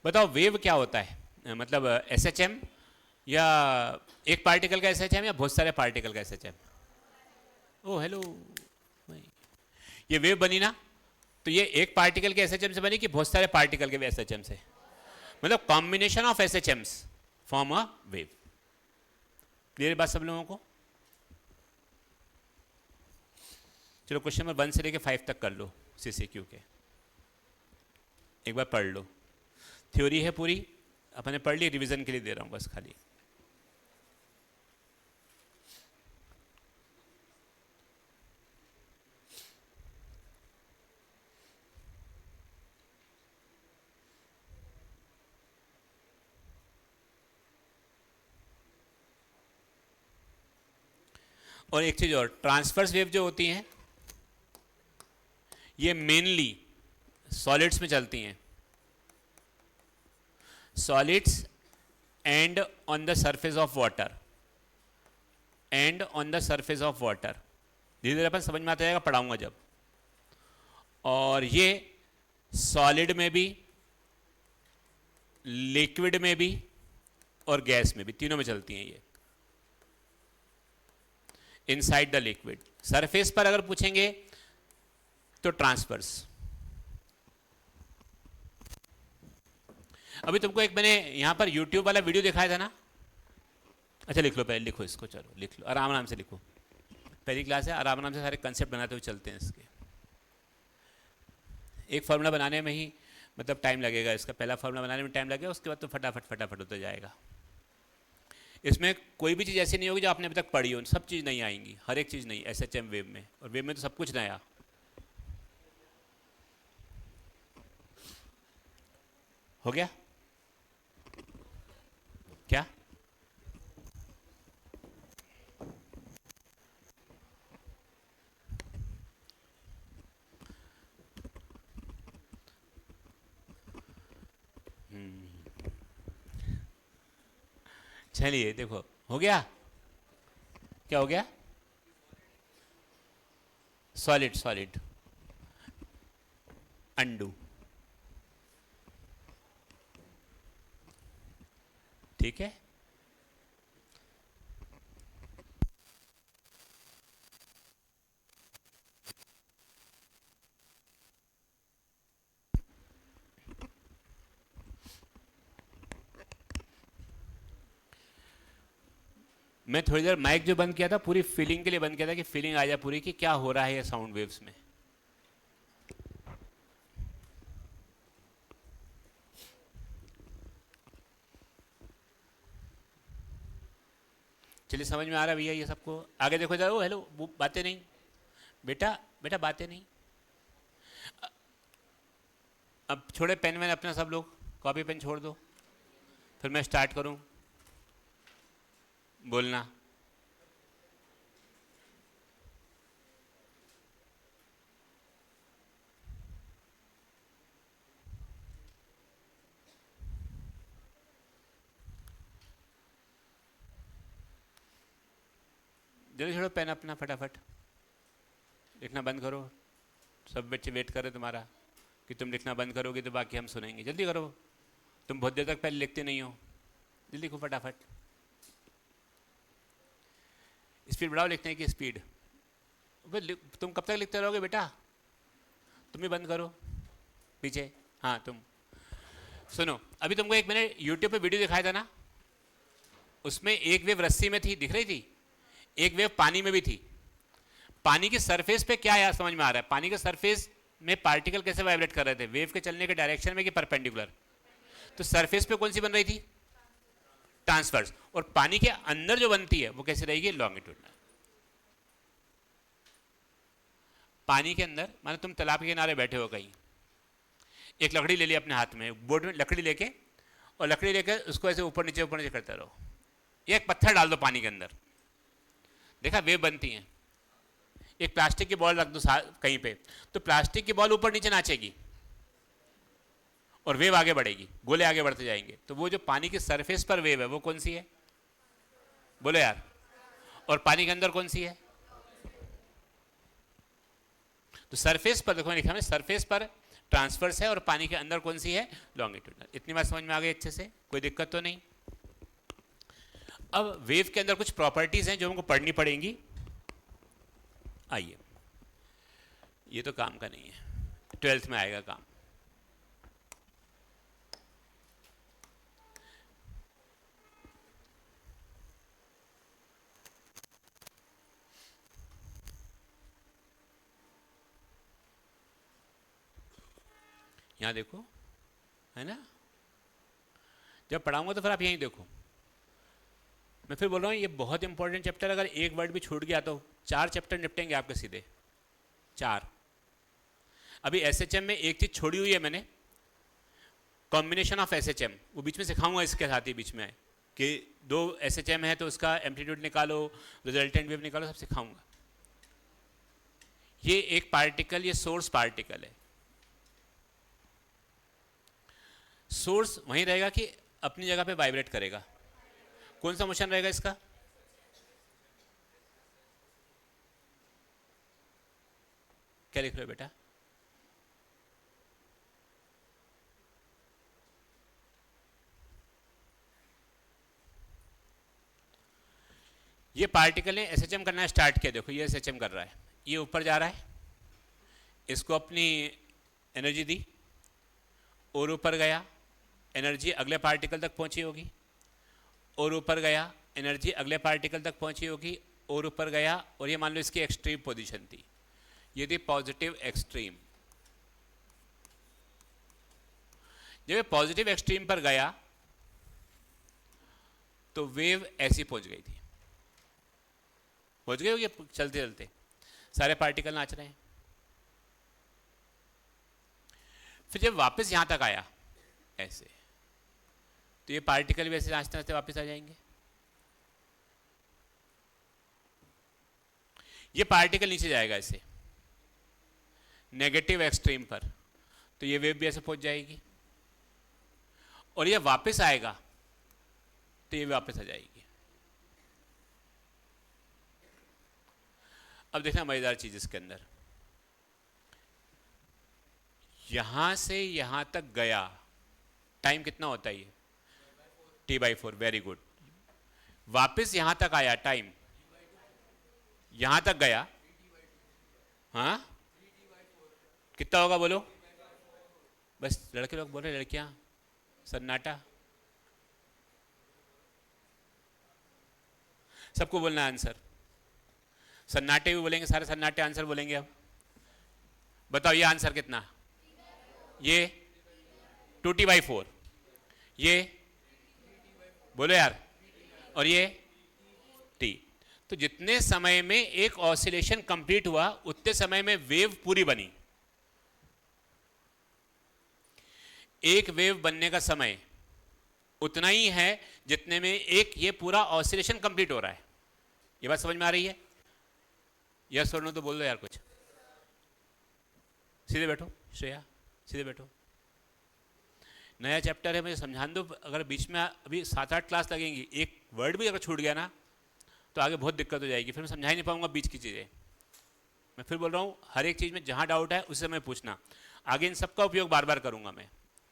[SPEAKER 1] बताओ वेव क्या होता है? मतलब एसएचएम या एक पार्टिकल का एसएचएम या बहुत सारे पार्टिकल का एसएचएम? ओ हेलो, ये वेव बनी ना, तो ये एक पार्टिकल के एसएचएम से बनी कि बहुत सारे पार्टिकल के एसएचएम से? मतलब combination of SHMs form a wave. Clear बात सब लोगों को? चलो क्वेश्चन नंबर 1 से लेके 5 तक कर लो सीसीक्यू के, एक बार पढ़ लो। थ्योरी है पूरी, अपने पढ़ ली, रिवीजन के लिए दे रहा हूं बस खाली। और एक चीज और, ट्रांसवर्स वेव जो होती हैं ये मेनली सॉलिड्स में चलती हैं। Solids and on the surface of water, and on the surface of water. धीरे धीरे अपन समझ में आता जाएगा, पढ़ाऊंगा जब। और ये सॉलिड में भी, लिक्विड में भी और गैस में भी, तीनों में चलती हैं ये। इनसाइड द लिक्विड, सरफेस पर अगर पूछेंगे तो ट्रांसवर्स। अभी तुमको एक मैंने यहां पर यूट्यूब वाला वीडियो दिखाया था ना? अच्छा लिख लो, पहले लिखो इसको, चलो लिख लो, आराम आराम से लिखो। पहली क्लास है, आराम आराम से सारे कंसेप्ट बनाते हुए चलते हैं इसके। एक फॉर्मूला बनाने में ही मतलब टाइम लगेगा, इसका पहला फॉर्मूला बनाने में टाइम लगेगा, उसके बाद तो फटाफट फटाफट होता जाएगा। इसमें कोई भी चीज़ ऐसी नहीं होगी जो आपने अभी तक पढ़ी हो, सब चीज़ नहीं आएंगी, हर एक चीज़ नहीं। एसएचएम वेव में, और वेव में तो सब कुछ नया। हो गया क्या? चलिए देखो, हो गया? क्या हो गया? सॉलिड सॉलिड अंडू, ठीक है। मैं थोड़ी देर माइक जो बंद किया था पूरी फीलिंग के लिए बंद किया था कि फीलिंग आ जाए पूरी कि क्या हो रहा है ये साउंड वेव्स में। चलिए समझ में आ रहा है भैया ये सबको? आगे देखो जरा। ओ हेलो, वो बातें नहीं बेटा, बेटा बातें नहीं। अब छोड़े पेन वैन अपना, सब लोग कॉपी पेन छोड़ दो, फिर मैं स्टार्ट करूं बोलना। जल्दी छोड़ो पेन अपना, फटाफट लिखना बंद करो। सब बच्चे वेट कर रहे तुम्हारा कि तुम लिखना बंद करोगे तो बाकी हम सुनेंगे। जल्दी करो, तुम बहुत देर तक पहले लिखते नहीं हो। जल्दी लिखो फटाफट। स्पीड बढ़ाओ लिखने की स्पीड। तुम कब तक लिखते रहोगे बेटा? तुम भी बंद करो पीछे। हाँ तुम सुनो, अभी तुमको एक मैंने यूट्यूब पे वीडियो दिखाया था ना, उसमें एक वेव रस्सी में थी, दिख रही थी, एक वेव पानी में भी थी। पानी की सरफेस पे क्या यार समझ में आ रहा है? पानी के सरफेस में पार्टिकल कैसे वाइब्रेट कर रहे थे? वेव के चलने के डायरेक्शन में कि परपेंडिकुलर? तो सरफेस पे कौन सी बन रही थी? ट्रांसवर्स। और पानी के अंदर जो बनती है वो कैसे रहेगी? लॉन्गिट्यूडनल। पानी के अंदर मानो तुम तालाब के किनारे बैठे हो कहीं, एक लकड़ी ले ली अपने हाथ में, बोर्ड में लकड़ी लेके, और लकड़ी लेके उसको ऐसे ऊपर नीचे करते रहो। एक पत्थर डाल दो पानी के अंदर, देखा वेव बनती हैं। एक प्लास्टिक की बॉल रख दो कहीं पे, तो प्लास्टिक की बॉल ऊपर नीचे नाचेगी और वेव आगे बढ़ेगी, गोले आगे बढ़ते जाएंगे। तो वो जो पानी की सरफेस पर वेव है वो कौन सी है? बोलो यार। और पानी के अंदर कौन सी है? तो सरफेस पर देखो लिखा है, सरफेस पर ट्रांसवर्स है और पानी के अंदर कौन सी है? लॉन्गिट्यूडनल। इतनी बात समझ में आ गई अच्छे से? कोई दिक्कत तो नहीं? अब वेव के अंदर कुछ प्रॉपर्टीज हैं जो हमको पढ़नी पड़ेंगी। आइए, ये तो काम का नहीं है, 12th में आएगा काम। यहां देखो, है ना? जब पढ़ाऊंगा तो फिर आप यहीं देखो। मैं फिर बोल रहा हूँ ये बहुत इंपॉर्टेंट चैप्टर, अगर एक वर्ड भी छूट गया तो 4 चैप्टर निपटेंगे आपके सीधे, 4। अभी एसएचएम में एक चीज छोड़ी हुई है मैंने, कॉम्बिनेशन ऑफ एसएचएम, वो बीच में सिखाऊंगा इसके साथ ही बीच में कि 2 एसएचएम है तो उसका एम्पलीट्यूड निकालो, रिजल्टेंट वेव निकालो, सब सिखाऊंगा। ये एक पार्टिकल, ये सोर्स पार्टिकल है। सोर्स वहीं रहेगा कि अपनी जगह पे वाइब्रेट करेगा? कौन सा मोशन रहेगा इसका? क्या लिख रहे हो बेटा? ये पार्टिकल ने एसएचएम करना स्टार्ट किया, देखो ये एसएचएम कर रहा है, ये ऊपर जा रहा है, इसको अपनी एनर्जी दी और ऊपर गया, एनर्जी अगले पार्टिकल तक पहुंची होगी, और ऊपर गया, एनर्जी अगले पार्टिकल तक पहुंची होगी, और ऊपर गया, और ये मान लो इसकी एक्सट्रीम पोजीशन थी, ये थी पॉजिटिव एक्सट्रीम। जब ये पॉजिटिव एक्सट्रीम पर गया तो वेव ऐसी पहुंच गई थी, पहुंच गई होगी चलते चलते, सारे पार्टिकल नाच रहे हैं। फिर जब वापस यहां तक आया ऐसे, तो ये पार्टिकल भी ऐसे नाचते नाचते वापस आ जाएंगे। ये पार्टिकल नीचे जाएगा ऐसे नेगेटिव एक्सट्रीम पर, तो ये वेव भी ऐसे पहुंच जाएगी, और ये वापस आएगा तो ये वापस आ जाएगी। अब देखना मजेदार चीज इसके अंदर, यहां से यहां तक गया, टाइम कितना होता है ये? T/4, very good. वापस यहां तक आया, टाइम यहां तक गया, हाँ कितना होगा बोलो? बस लड़के लोग बोल रहे, लड़कियां सन्नाटा। सबको बोलना आंसर, सन्नाटे भी बोलेंगे, सारे सन्नाटे आंसर बोलेंगे। अब बताओ ये आंसर कितना, ये 2t/4, ये बोलो यार, और ये t। तो जितने समय में एक ऑसिलेशन कंप्लीट हुआ उतने समय में वेव पूरी बनी। एक वेव बनने का समय उतना ही है जितने में एक ये पूरा ऑसिलेशन कंप्लीट हो रहा है। ये बात समझ में आ रही है? यस और नो तो बोल दो यार कुछ। सीधे बैठो श्रेया, सीधे बैठो। नया चैप्टर है, मुझे समझाने दो। अगर बीच में अभी 7-8 क्लास लगेंगी, एक वर्ड भी अगर छूट गया ना तो आगे बहुत दिक्कत हो जाएगी, फिर मैं समझा ही नहीं पाऊंगा बीच की चीज़ें। मैं फिर बोल रहा हूँ, हर एक चीज़ में जहाँ डाउट है उस समय पूछना। आगे इन सब का उपयोग बार बार करूँगा मैं,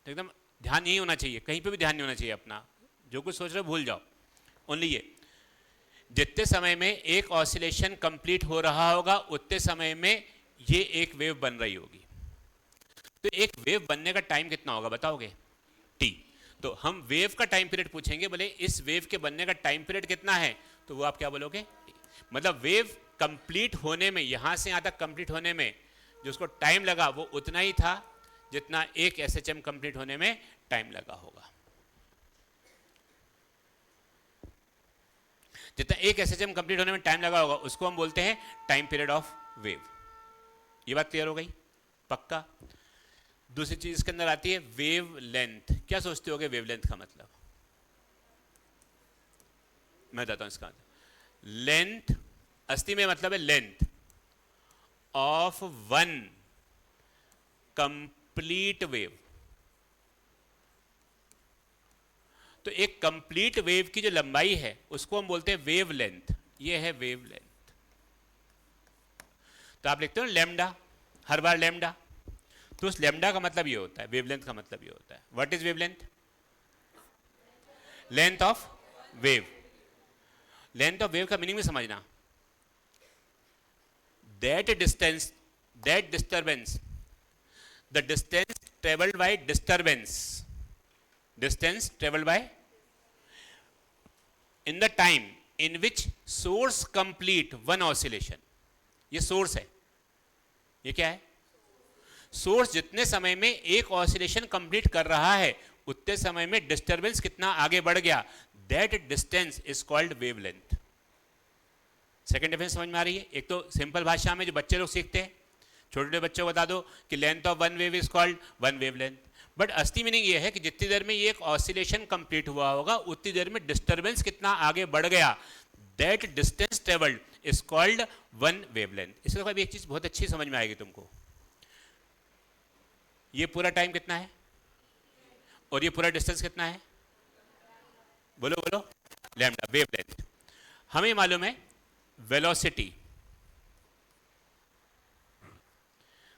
[SPEAKER 1] तो एकदम ध्यान यही होना चाहिए, कहीं पे भी ध्यान नहीं होना चाहिए अपना। जो कुछ सोच रहे हो भूल जाओ। ओनली ये, जितने समय में एक ऑसिलेशन कंप्लीट हो रहा होगा उतने समय में ये एक वेव बन रही होगी। तो एक वेव बनने का टाइम कितना होगा बताओगे? टी। तो हम वेव का टाइम पीरियड पूछेंगे, बोले इस वेव के बनने का टाइम पीरियड कितना है, तो वो आप क्या बोलोगे? टी। मतलब वेव कंप्लीट होने में, यहां से यहां तक कंप्लीट होने में जो उसको टाइम लगा वो उतना ही था जितना एक एसएचएम कंप्लीट होने में टाइम लगा होगा। जितना एक एसएचएम कंप्लीट होने में टाइम लगा होगा उसको हम बोलते हैं टाइम पीरियड ऑफ वेव। ये बात क्लियर हो गई? पक्का। दूसरी चीज इसके अंदर आती है वेव लेंथ। क्या सोचते होगे वेव लेंथ का मतलब? मैं बताता हूं इसका मतलब। लेंथ अस्थि में मतलब है length of one complete wave. तो एक कंप्लीट वेव की जो लंबाई है उसको हम बोलते हैं वेव लेंथ। ये है वेव लेंथ। तो आप लिखते हो लैम्डा, हर बार लैम्डा, तो उस लैम्डा का मतलब ये होता है, वेवलेंथ का मतलब ये होता है। What is wavelength? Length of wave. Length of wave का मीनिंग भी समझना। That distance, that disturbance, the distance travelled by disturbance, distance travelled by in the time in which source complete one oscillation. ये source है। ये क्या है? Source जितने समय में एक ऑसिलेशन कंप्लीट कर रहा है उतने समय में डिस्टरबेंस कितना आगे बढ़ गया, that distance is called wavelength. Second difference समझ में आ रही है? एक तो सिंपल भाषा में जो बच्चे लोग सीखते हैं, छोटे छोटे बच्चों को बता दो कि length of one wave is called one wavelength. But असली मीनिंग ये है कि जितनी देर में ये एक ऑसिलेशन कंप्लीट हुआ होगा उतनी देर में डिस्टरबेंस कितना आगे बढ़ गया, that distance travelled is called one wavelength. इसके बाद एक चीज बहुत अच्छी समझ में आएगी तुमको। ये पूरा टाइम कितना है और ये पूरा डिस्टेंस कितना है? बोलो बोलो। Lambda, wavelength. हमें मालूम है वेलोसिटी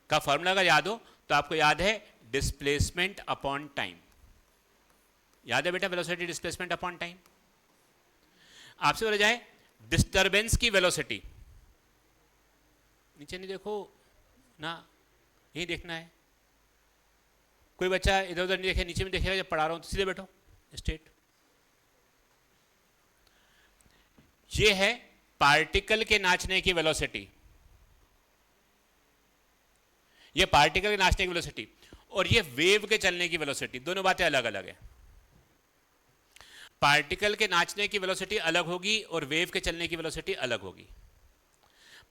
[SPEAKER 1] का फॉर्मूला अगर याद हो तो आपको याद है डिस्प्लेसमेंट अपॉन टाइम। याद है बेटा वेलोसिटी डिस्प्लेसमेंट अपॉन टाइम? आपसे बोला जाए डिस्टरबेंस की वेलोसिटी, नीचे नहीं देखो ना, यही देखना है। कोई बच्चा इधर उधर नहीं देखे, नीचे में देखेगा। जब पढ़ा रहा हूं तो सीधे बैठो स्ट्रेट। ये है पार्टिकल के नाचने की वेलोसिटी, ये पार्टिकल के नाचने की वेलोसिटी और ये वेव के चलने की वेलोसिटी, दोनों बातें अलग अलग है। पार्टिकल के नाचने की वेलोसिटी अलग होगी और वेव के चलने की वेलोसिटी अलग होगी।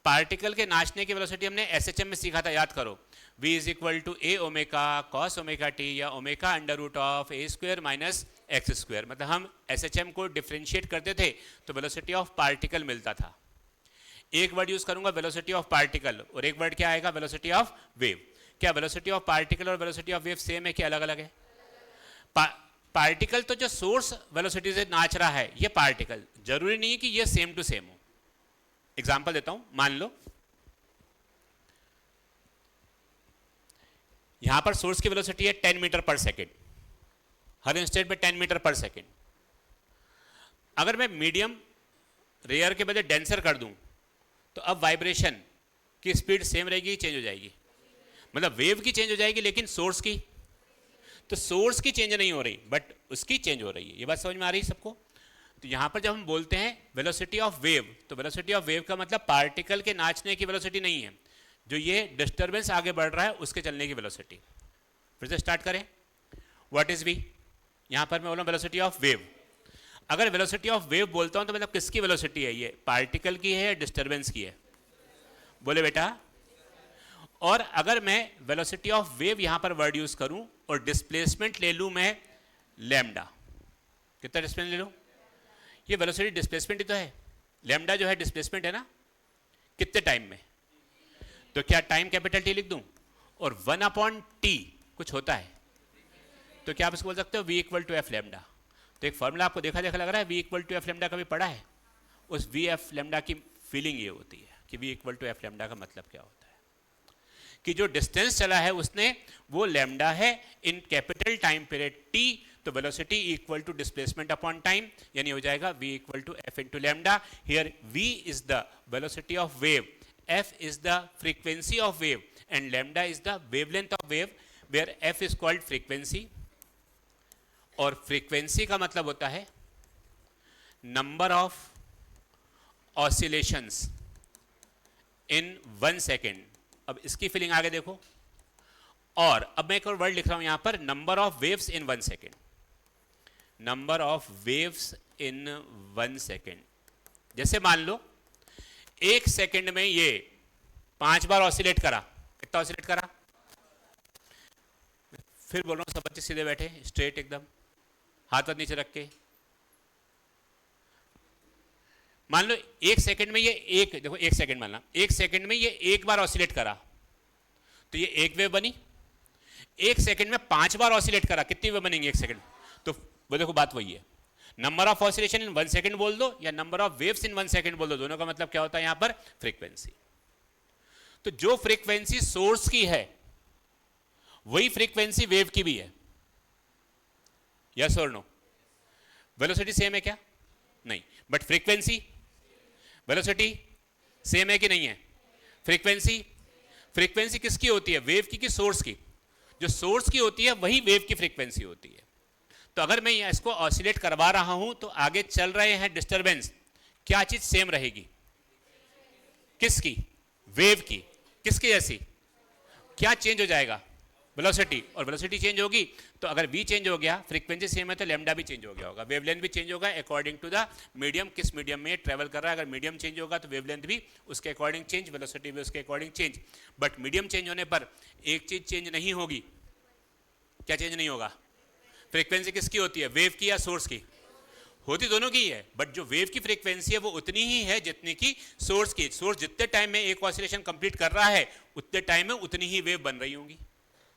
[SPEAKER 1] पार्टिकल के नाचने की वेलोसिटी हमने एसएचएम में सीखा था, याद करो। v is equal to A omega cos omega T या omega under root of A square minus X square. मतलब हम एसएचएम को डिफरेंशिएट करते थे तो वेलोसिटी ऑफ पार्टिकल मिलता था। एक वर्ड यूज करूंगा वेलोसिटी ऑफ पार्टिकल और एक वर्ड क्या आएगा? Velocity of wave. क्या वेलोसिटी ऑफ पार्टिकल और वेलोसिटी ऑफ वेव सेम है कि अलग अलग है? पार्टिकल तो जो सोर्स वेलोसिटी से नाच रहा है ये पार्टिकल, जरूरी नहीं है कि ये सेम टू सेम हो। एग्जाम्पल देता हूं, मान लो यहां पर सोर्स की वेलोसिटी है 10 मीटर पर सेकेंड, हर इंस्टेंट पे 10 मीटर पर सेकेंड। अगर मैं मीडियम रेयर के बजाय डेंसर कर दूं तो अब वाइब्रेशन की स्पीड सेम रहेगी, चेंज हो जाएगी? मतलब वेव की चेंज हो जाएगी लेकिन सोर्स की, तो सोर्स की चेंज नहीं हो रही बट उसकी चेंज हो रही है। ये बात समझ में आ रही है सबको? तो यहां पर जब हम बोलते हैं वेलोसिटी ऑफ वेव, तो वेलोसिटी ऑफ वेव का मतलब पार्टिकल के नाचने की वेलोसिटी नहीं है, जो ये डिस्टर्बेंस आगे बढ़ रहा है उसके चलने की वेलोसिटी। फिर से स्टार्ट करें, व्हाट इज वी, यहां पर मैं बोल रहा हूं वेलोसिटी ऑफ वेव। अगर वेलोसिटी ऑफ वेव बोलता हूं तो मतलब किसकी वेलोसिटी है, ये पार्टिकल की है या डिस्टर्बेंस की है, बोले बेटा। और अगर मैं वेलोसिटी ऑफ वेव यहां पर वर्ड यूज करूं और डिस्प्लेसमेंट ले लूं मैं लैम्डा, कितना डिस्प्लेसमेंट ले लूं, ये वेलोसिटी डिस्प्लेसमेंट ही तो है, लैम्डा जो है डिस्प्लेसमेंट है ना, कितने टाइम में, तो क्या टाइम कैपिटल टी लिख दूं और 1/t कुछ होता है, तो क्या आप इसको बोल सकते हो v equal to F lambda. तो एक फॉर्मूला आपको देखा देखा लग रहा है, v equal to F lambda कभी पढ़ा है, उस v एफ लैम्डा की फीलिंग ये होती है कि v equal to F lambda का मतलब क्या होता है कि जो डिस्टेंस चला है उसने वो लैम्डा है in capital time period t, तो velocity equal to displacement upon time, यानी हो जाएगा v equal to F into lambda. Here v is the velocity of wave, f is the frequency of wave and lambda is the wavelength of wave, where f is called frequency, और frequency का मतलब होता है number of oscillations in 1 second। अब इसकी feeling आगे देखो, और अब मैं एक और वर्ड लिख रहा हूं यहां पर, number of waves in 1 second, number of waves in 1 second. जैसे मान लो 1 सेकेंड में ये 5 बार ऑसिलेट करा, कितना ऑसिलेट करा, फिर बोल रहा हूं सब बच्चे सीधे बैठे स्ट्रेट एकदम, हाथ नीचे रख के। मान लो 1 सेकेंड में ये एक, देखो 1 सेकेंड मानना, 1 सेकेंड में ये 1 बार ऑसिलेट करा तो ये एक वेव बनी। 1 सेकेंड में 5 बार ऑसिलेट करा, कितनी वेव बनेंगी 1 सेकेंड, तो वो देखो बात वही है, number of oscillation in 1 second बोल दो या number of waves in 1 second बोल दो, दोनों का मतलब क्या होता है यहां पर, फ्रीक्वेंसी। तो जो फ्रीक्वेंसी सोर्स की है वही फ्रीक्वेंसी वेव की भी है, यस और नो। वेलोसिटी सेम है क्या, नहीं, बट फ्रीक्वेंसी, वेलोसिटी सेम है कि नहीं है, फ्रीक्वेंसी, फ्रीक्वेंसी किसकी होती है, वेव की सोर्स की, जो सोर्स की होती है वही वेव की फ्रीक्वेंसी होती है। तो अगर मैं इसको ऑसिलेट करवा रहा हूं तो आगे चल रहे हैं डिस्टरबेंस, क्या चीज सेम रहेगी, किसकी, वेव की, किसकी जैसी, क्या चेंज हो जाएगा, वेलोसिटी, और वेलोसिटी चेंज होगी तो अगर v चेंज हो गया, फ्रीक्वेंसी सेम है तो लैम्डा भी चेंज हो गया होगा, वेवलेंथ भी चेंज होगा अकॉर्डिंग टू द मीडियम, किस मीडियम में ट्रेवल कर रहा है। अगर मीडियम चेंज होगा तो वेवलेंथ भी उसके अकॉर्डिंग चेंज, वेलोसिटी भी उसके according change. But medium change होने पर एक चीज चेंज नहीं होगी, क्या चेंज नहीं होगा, फ्रीक्वेंसी किसकी होती है, वेव की या सोर्स की, होती दोनों की है, बट जो वेव की फ्रीक्वेंसी है वो उतनी ही है जितनी की सोर्स की। सोर्स जितने टाइम में एक ऑसिलेशन कंप्लीट कर रहा है उतने टाइम में उतनी ही वेव बन रही होंगी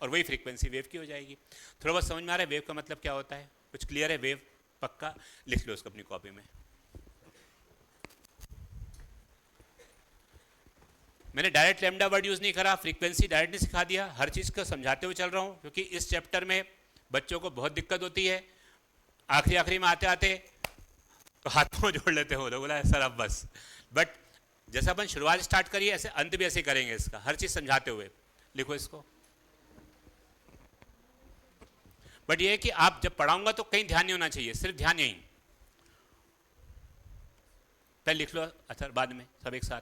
[SPEAKER 1] और वही फ्रीक्वेंसी वेव की हो जाएगी। थोड़ा बहुत समझ में आ रहा है वेव का मतलब क्या होता है, कुछ क्लियर है, वेव पक्का लिख लो उसको अपनी कॉपी में। मैंने डायरेक्ट लैम्डा वर्ड यूज नहीं करा, फ्रीक्वेंसी डायरेक्ट नहीं सिखा दिया, हर चीज को समझाते हुए चल रहा हूं क्योंकि इस चैप्टर में बच्चों को बहुत दिक्कत होती है, आखिरी में आते आते तो हाथों जोड़ लेते हो, बोला सर अब बस। बट जैसा अपन शुरुआत स्टार्ट करिए ऐसे अंत भी ऐसे करेंगे, इसका हर चीज समझाते हुए लिखो इसको। बट ये है कि आप जब पढ़ाऊंगा तो कहीं ध्यान नहीं होना चाहिए, सिर्फ ध्यान यहीं, पहले लिख लो, अच्छा बाद में सब एक साथ,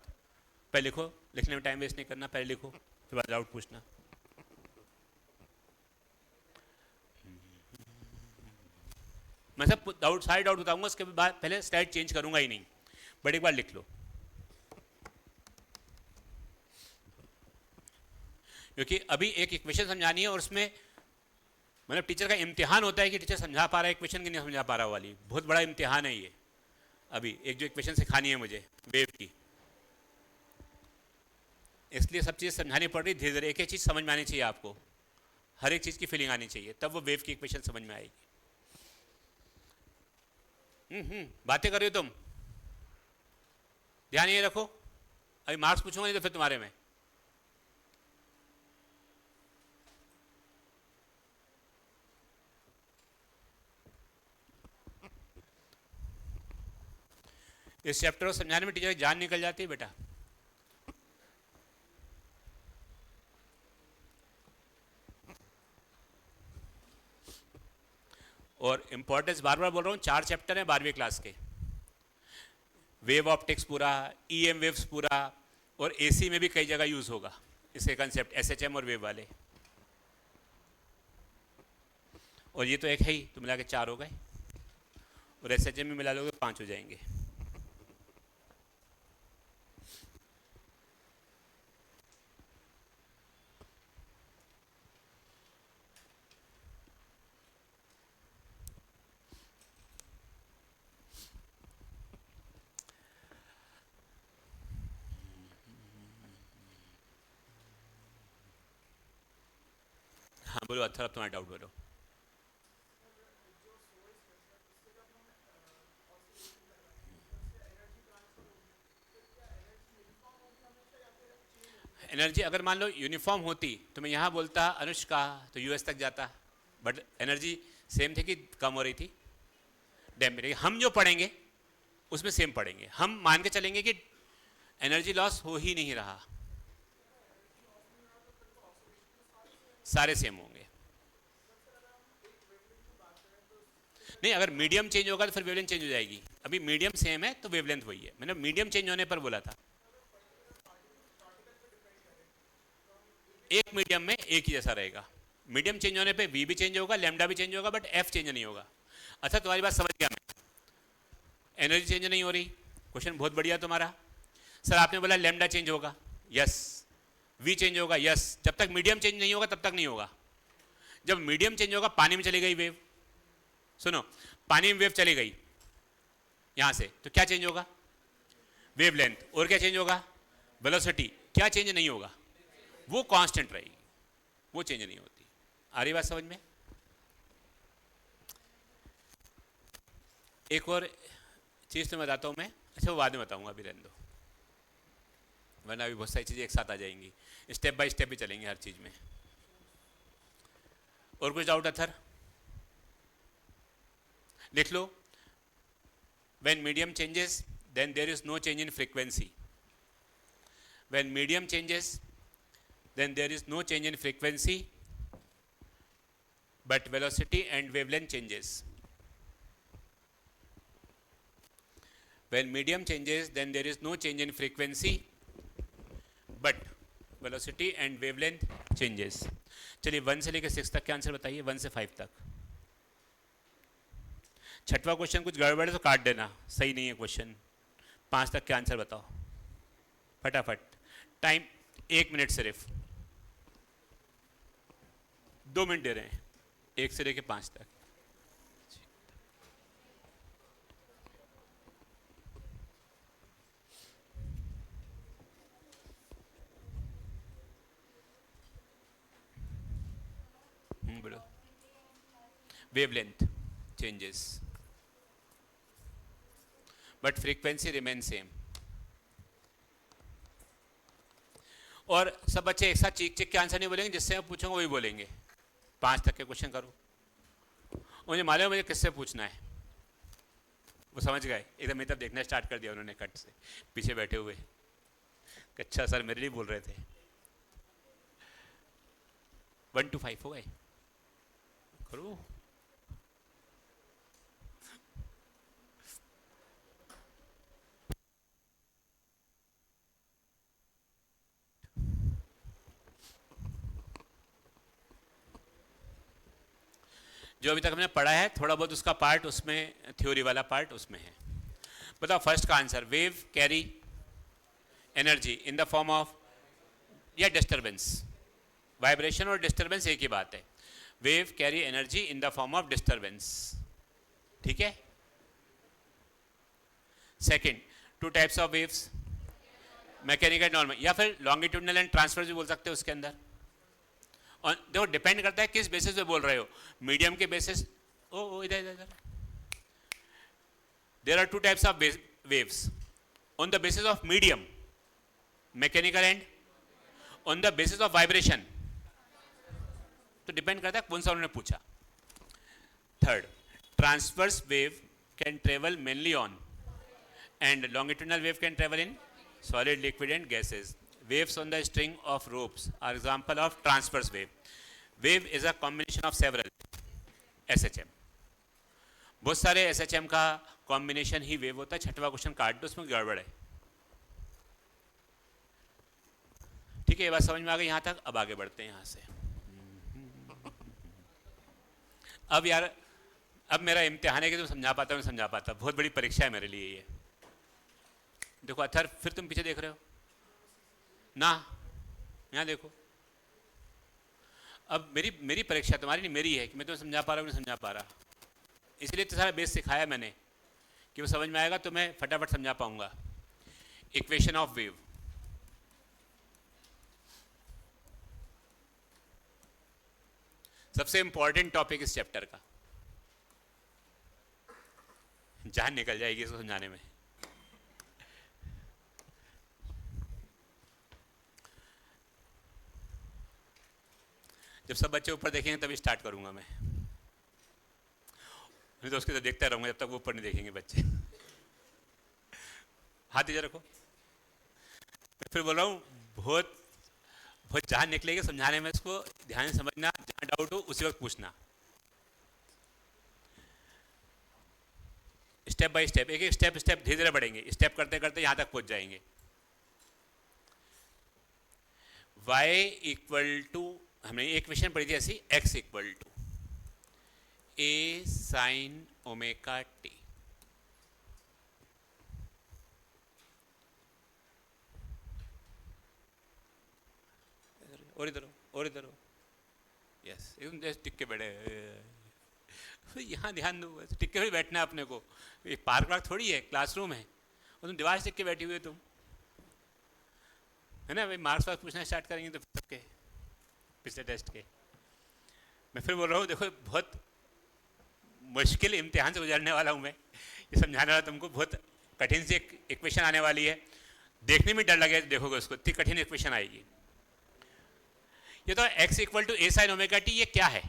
[SPEAKER 1] पहले लिखो, लिखने में टाइम वेस्ट नहीं करना, पहले लिखो फिर बाद डाउट पूछना। मैं सब डाउट, सारे डाउट बताऊंगा, उसके बाद पहले स्लाइड चेंज करूंगा ही नहीं, बट एक बार लिख लो, क्योंकि अभी एक इक्वेशन समझानी है और उसमें मतलब टीचर का इम्तिहान होता है कि टीचर समझा पा रहा है इक्वेशन कि नहीं समझा पा रहा वाली, बहुत बड़ा इम्तिहान है ये। अभी एक जो इक्वेशन सिखानी है मुझे वेव की, इसलिए सब चीज़ समझानी पड़ रही, धीरे धीरे एक एक चीज़ समझ में आनी चाहिए आपको, हर एक चीज़ की फीलिंग आनी चाहिए, तब वो वेव की इक्वेशन समझ में आएगी। बातें कर रहे हो तुम, ध्यान ये रखो, अभी मार्क्स पूछूंगा नहीं तो फिर तुम्हारे में। इस चैप्टर को समझाने में टीचर की जान निकल जाती है बेटा। और इंपॉर्टेंस बार बार बोल रहा हूँ, 4 चैप्टर हैं 12वीं क्लास के, वेव ऑप्टिक्स पूरा, ईएम वेव्स पूरा, और एसी में भी कई जगह यूज होगा इसके कंसेप्ट, एसएचएम और वेव वाले। और ये तो एक है ही, तो मिला के 4 हो गए, और एसएचएम में मिला लोगे 5 हो जाएंगे। हाँ बोलो अच्छा, अब तुम्हारा डाउट बोलो। एनर्जी अगर मान लो यूनिफॉर्म होती तो मैं यहाँ बोलता अनुष्का तो यूएस तक जाता, बट एनर्जी सेम थी कि कम हो रही थी, डैम। हम जो पढ़ेंगे उसमें सेम पढ़ेंगे, हम मान के चलेंगे कि एनर्जी लॉस हो ही नहीं रहा, सारे सेम होंगे। नहीं, अगर मीडियम चेंज होगा तो फिर वेवलेंथ चेंज हो जाएगी। अभी मीडियम सेम है तो वेवलेंथ वही है, मैंने मीडियम चेंज होने पर बोला था। एक मीडियम में एक ही जैसा रहेगा, मीडियम चेंज होने पे वी भी चेंज होगा, लैम्डा भी चेंज होगा, बट एफ चेंज नहीं होगा। अच्छा तुम्हारी बात समझ गया मैं, एनर्जी चेंज नहीं हो रही, क्वेश्चन बहुत बढ़िया तुम्हारा। सर आपने बोला लैम्डा चेंज होगा, यस। वी चेंज होगा, यस। जब तक मीडियम चेंज नहीं होगा तब तक नहीं होगा। जब मीडियम चेंज होगा, पानी में चली गई वेव, सुनो पानी में वेव चली गई यहां से, तो क्या चेंज होगा? वेवलेंथ। और क्या चेंज होगा? वेलोसिटी। क्या चेंज नहीं होगा? वो कांस्टेंट रहेगी, वो चेंज नहीं होती। आ रही बात समझ में? एक और चीज तो मैं बताता हूं मैं, अच्छा वो बाद में बताऊंगा, अभी रहने दो, वरना अभी बहुत सारी चीजें एक साथ आ जाएंगी, स्टेप बाय स्टेप भी चलेंगे हर चीज में। और कुछ डाउट अथर? लिख लो, when medium changes then there is no change in frequency, when medium changes then there is no change in frequency but velocity and wavelength changes. When medium changes then there is no change in frequency but velocity and wavelength changes. चलिए 1 से लेकर 6 तक के answer बताइए, 1 से 5 तक। छठवां question कुछ गड़बड़ है तो काट देना, सही नहीं है क्वेश्चन। 5 तक के आंसर बताओ फटाफट, टाइम 1 मिनट सिर्फ, 2 मिनट दे रहे हैं, 1 से लेकर 5 तक। बोलो। Wavelength changes but frequency remain same. और सब बच्चे एक साथ चीख चीख के आंसर नहीं बोलेंगे, जिससे मैं पूछूंगा वही बोलेंगे। 5 तक के क्वेश्चन करो, मुझे मालूम है मुझे किससे पूछना है, वो समझ गए एकदम। मैं तब देखना स्टार्ट कर दिया उन्होंने कट से, पीछे बैठे हुए, अच्छा सर मेरे लिए बोल रहे थे। 1 to 5 हो गए, करो। जो अभी तक हमने पढ़ा है थोड़ा बहुत उसका पार्ट उसमें, थ्योरी वाला पार्ट उसमें है। बताओ फर्स्ट का answer, wave carry energy in the form of या डिस्टर्बेंस। वाइब्रेशन और डिस्टर्बेंस एक ही बात है। Wave carry energy in the form of disturbance, ठीक है। Second, 2 types of waves, mechanical normal, या फिर लॉन्गिट्यूडनल एंड ट्रांसफर भी बोल सकते हो उसके अंदर। और देखो डिपेंड करता है किस बेसिस पे बोल रहे हो, मीडियम के बेसिस, ओ इधर इधर। There are 2 types of waves, on the basis of medium mechanical and on the basis of vibration. तो डिपेंड करता है कौन सा उन्होंने पूछा। Third, transverse wave can travel mainly on and longitudinal wave can travel in solid, liquid and gases. Waves on the string of ropes are example of transverse wave. Wave is a combination of several SHM. बहुत सारे SHM का combination ही wave होता है। छठवां question काट दो, उसमें गड़बड़ है। ठीक है, ये बात समझ में आ गई यहाँ तक। अब आगे बढ़ते हैं यहाँ से। अब यार, अब मेरा इम्तिहान है कि तुम समझा पाता हूँ, समझा पाता। बहुत बड़ी परीक्षा है मेरे लिए ये। देखो अथर, फिर तुम पीछे देख रहे हो ना, यहाँ देखो। अब मेरी परीक्षा तुम्हारी नहीं, मेरी है कि मैं तुम्हें समझा पा रहा हूँ नहीं समझा पा रहा। इसलिए तो सारा बेस सिखाया मैंने कि वो समझ में आएगा तो मैं फटाफट समझा पाऊंगा। इक्वेशन ऑफ वेव, सबसे इंपॉर्टेंट टॉपिक इस चैप्टर का। जान निकल जाएगी इसको समझाने में। जब सब बच्चे ऊपर देखेंगे तभी स्टार्ट करूंगा मैं, नहीं तो उसके तो देखता रहूंगा जब तक वो ऊपर नहीं देखेंगे बच्चे। हाथ इधर रखो। मैं फिर बोल रहा हूँ, बहुत बहुत जान निकलेगी समझाने में। इसको ध्यान से समझना, जहां डाउट हो उसी वक्त पूछना। स्टेप बाय स्टेप, एक एक स्टेप धीरे धीरे बढ़ेंगे। स्टेप करते करते यहां तक पहुंच जाएंगे। y इक्वल टू, हमने एक क्वेश्चन पढ़ी थी ऐसी, x equal to a sin omega t। और इधर और इधर, यस, एकदम जैसे टिक के बैठे। यहाँ ध्यान दो, टिक के भी बैठना है अपने को। ये पार्क वार्क थोड़ी है, क्लासरूम है। और तुम दीवार से टिक के बैठी हुई हो तुम, है ना। भाई मार्क्स वार्क्स पूछना स्टार्ट करेंगे तो सबके पिछले टेस्ट के। मैं फिर बोल रहा हूँ, देखो बहुत मुश्किल इम्तिहान से गुजरने वाला हूँ मैं। ये समझाने वाला तुमको बहुत कठिन सी एक इक्वेशन आने वाली है। देखने में डर लगे देखोगे उसको, इतनी कठिन इक्वेशन आएगी। ये तो x equal to A sine omega T, ये क्या है?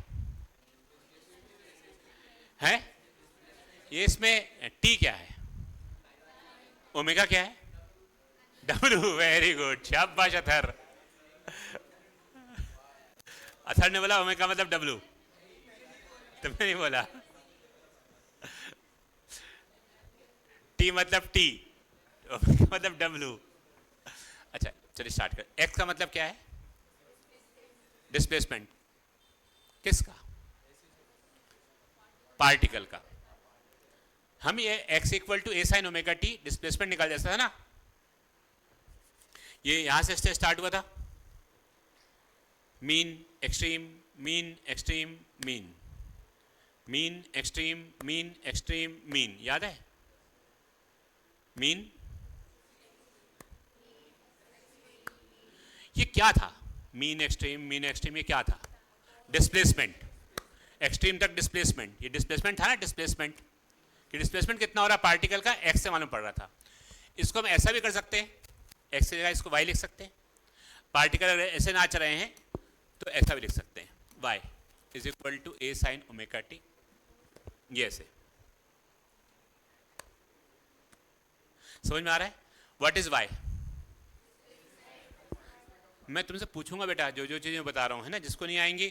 [SPEAKER 1] ये इसमें t क्या है, ओमेगा क्या है, w। वेरी गुड, शाबाश अथर। अथर ने बोला ओमेगा मतलब w, तुमने नहीं बोला। t मतलब t, ओमेगा मतलब w। अच्छा चलिए स्टार्ट कर। x का मतलब क्या है? डिस्प्लेसमेंट। किसका? पार्टिकल का। हम ये x equal to A sine omega T displacement निकाल जैसा है ना। ये यहां से स्टार्ट हुआ था, mean extreme mean extreme mean, mean extreme mean extreme mean, याद है? मीन, ये क्या था? मीन एक्सट्रीम, ये क्या था? डिस्प्लेसमेंट। एक्सट्रीम तक डिस्प्लेसमेंट, ये डिस्प्लेसमेंट था ना। डिस्प्लेसमेंट कि डिस्प्लेसमेंट कितना हो रहा है पार्टिकल का, एक्स से मालूम पड़ रहा था। इसको हम ऐसा भी कर सकते हैं, एक्स की जगह इसको वाई लिख सकते हैं। पार्टिकल अगर ऐसे नाच रहे हैं तो ऐसा भी लिख सकते हैं, Y is equal to A sine omega T, ये ऐसे। समझ में आ रहा है? What is Y? मैं तुमसे पूछूंगा बेटा, जो जो चीजें बता रहा हूं, है ना। जिसको नहीं आएंगी,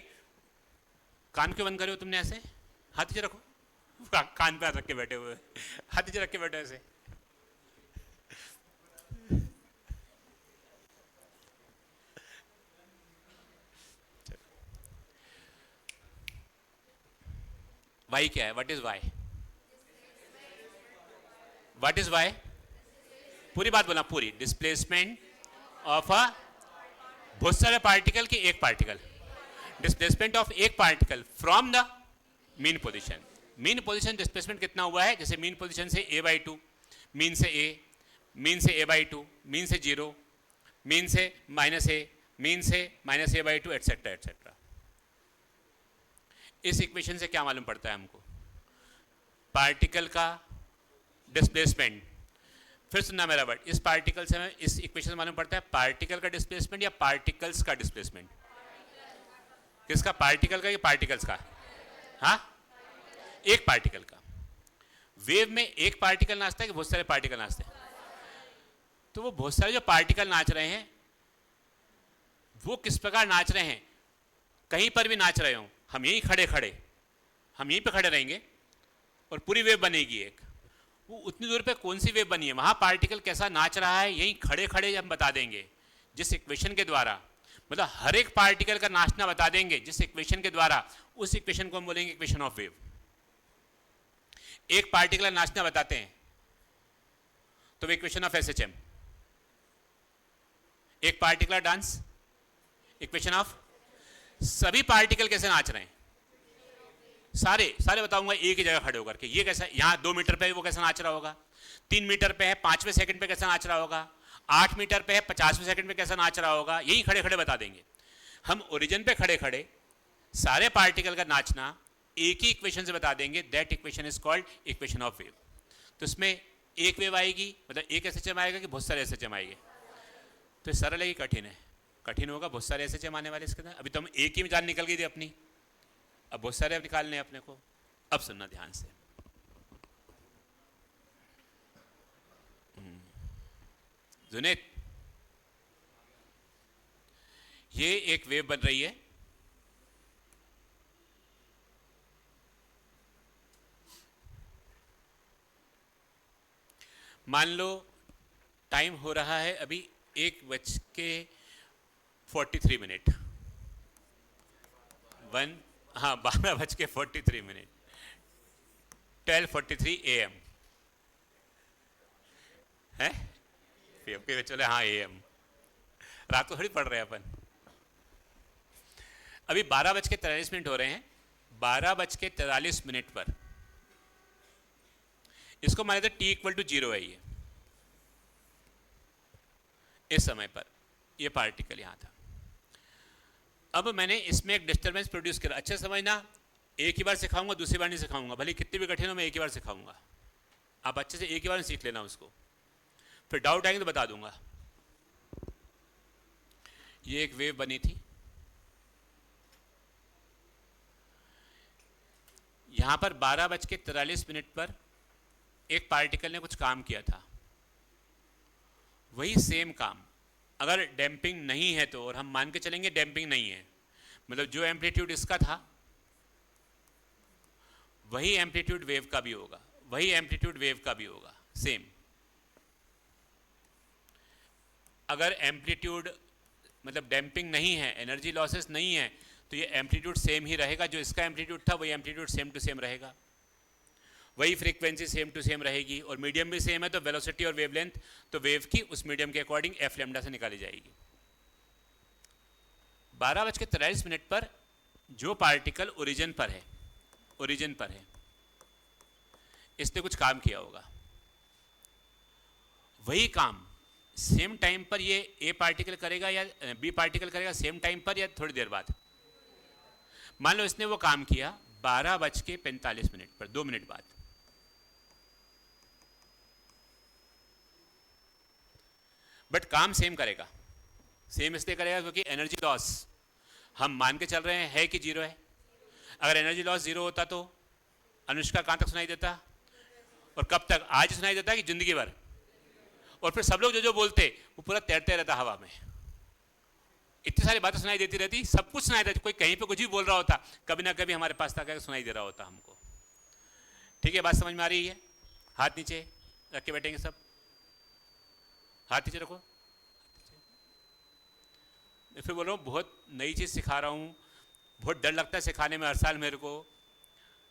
[SPEAKER 1] कान क्यों बंद करे हो तुमने ऐसे? हाथ नीचे रखो, कान पे हाथ रख के बैठे हुए, हाथ नीचे रख के बैठे ऐसे। वाई क्या है? What is Y? What is Y? पूरी बात बोला, पूरी। डिस्प्लेसमेंट ऑफ अ, बहुत सारे पार्टिकल की एक पार्टिकल, डिस्प्लेसमेंट ऑफ एक particle from the mean position. Mean position displacement कितना हुआ है? जैसे मीन पोजीशन से a/2, मीन से a, मीन से a/2, मीन से 0, मीन से -a, मीन से -a/2, एटसेट्रा एटसेट्रा। इस इक्वेशन से क्या मालूम पड़ता है हमको? पार्टिकल का डिस्प्लेसमेंट। फिर सुनना मेरा वर्ड, इस पार्टिकल से हमें, इस इक्वेशन से मालूम पड़ता है पार्टिकल का डिस्प्लेसमेंट या पार्टिकल्स का डिस्प्लेसमेंट? किसका? पार्टिकल का या पार्टिकल्स का? हाँ, एक पार्टिकल का। वेव में एक पार्टिकल नाचता है कि बहुत सारे पार्टिकल नाचते हैं? तो वो बहुत सारे जो पार्टिकल नाच रहे हैं वो किस प्रकार नाच रहे हैं? कहीं पर भी नाच रहे हो, हम यहीं खड़े खड़े, हम यहीं पे खड़े रहेंगे और पूरी वेव बनेगी एक। वो उतनी दूर पे कौन सी वेव बनी है, वहां पार्टिकल कैसा नाच रहा है, यहीं खड़े खड़े हम बता देंगे जिस इक्वेशन के द्वारा, मतलब हर एक पार्टिकल का नाचना बता देंगे जिस इक्वेशन के द्वारा, उस इक्वेशन को हम बोलेंगे इक्वेशन ऑफ वेव। एक पार्टिकल नाचना बताते हैं तो वो इक्वेशन ऑफ एसएचएम। एक पार्टिकुलर डांस, इक्वेशन ऑफ, सभी पार्टिकल कैसे नाच रहे हैं, सारे सारे बताऊंगा एक ही जगह खड़े होकर के। ये कैसा, यहां 2 मीटर पे वो कैसा नाच रहा होगा, 3 मीटर पे है 5वें सेकंड पे कैसा नाच रहा होगा, 8 मीटर पे है 50वें सेकंड पे कैसा नाच रहा होगा, यही खड़े खड़े बता देंगे हम। ओरिजिन पे खड़े खड़े सारे पार्टिकल का नाचना एक ही इक्वेशन से बता देंगे, that equation is called equation of wave. तो इसमें एक वेव आएगी, मतलब एक एसएचएम आएगा कि बहुत सारे एसएचएम आएंगे, तो सरल है कि कठिन है, कठिन होगा, बहुत सारे एसएचएम आने वाले इसके अंदर। अभी तो हम एक ही में जान निकल गई थी अपनी, अब बहुत सारे निकालने हैं अपने को। अब सुनना ध्यान से, जुनेद, ये एक वेव बन रही है, मान लो टाइम हो रहा है अभी 1:43, 12:43, 12:43 AM है, चले हाँ AM, रात को थोड़ी पढ़ रहे हैं अपन। अभी 12:43 हो रहे हैं, 12:43 पर इसको माने तो t=0 है, ये इस समय पर ये पार्टिकल यहां था। अब मैंने इसमें एक डिस्टरबेंस प्रोड्यूस किया। अच्छा समझना, एक ही बार सिखाऊंगा, दूसरी बार नहीं सिखाऊंगा, भले कितनी भी कठिन हो मैं एक ही बार सिखाऊंगा, आप अच्छे से एक ही बार सीख लेना उसको, फिर डाउट आएंगे तो बता दूंगा। ये एक वेव बनी थी, यहां पर 12:43 पर एक पार्टिकल ने कुछ काम किया था, वही सेम काम अगर डैम्पिंग नहीं है तो, और हम मान के चलेंगे डैम्पिंग नहीं है, मतलब जो एम्पलीट्यूड इसका था वही एम्पलीट्यूड वेव का भी होगा, वही एम्पलीट्यूड वेव का भी होगा, सेम। अगर एम्पलीट्यूड मतलब डैम्पिंग नहीं है, एनर्जी लॉसेस नहीं है, तो ये एम्पलीट्यूड सेम ही रहेगा, जो इसका एम्पलीट्यूड था वही एम्पलीट्यूड सेम टू सेम रहेगा, वही फ्रीक्वेंसी सेम टू सेम रहेगी, और मीडियम भी सेम है तो वेलोसिटी और वेवलेंथ तो वेव की उस मीडियम के अकॉर्डिंग एफ लैम्डा से निकाली जाएगी। 12:43 पर जो पार्टिकल ओरिजिन पर है, ओरिजिन पर है, इसने कुछ काम किया होगा, वही काम सेम टाइम पर ये ए पार्टिकल करेगा या बी पार्टिकल करेगा, सेम टाइम पर या थोड़ी देर बाद। मान लो इसने वो काम किया 12:45 पर, 2 मिनट बाद, बट काम सेम करेगा। सेम इसलिए करेगा क्योंकि एनर्जी लॉस हम मान के चल रहे हैं है कि 0 है। अगर एनर्जी लॉस 0 होता तो अनुष्का कहां तक सुनाई देता, और कब तक, आज सुनाई देता कि जिंदगी भर, और फिर सब लोग जो जो बोलते वो पूरा तैरते रहता हवा में, इतनी सारी बातें सुनाई देती रहती, सब कुछ सुनाई देती, कोई कहीं पे कुछ भी बोल रहा होता, कभी ना कभी हमारे पास तक सुनाई दे रहा होता हमको। ठीक है, बात समझ में आ रही है? हाथ नीचे रख के बैठेंगे सब, हाथ नीचे रखो। मैं फिर बोल रहा हूँ बहुत नई चीज़ सिखा रहा हूँ, बहुत डर लगता है सिखाने में, हर साल मेरे को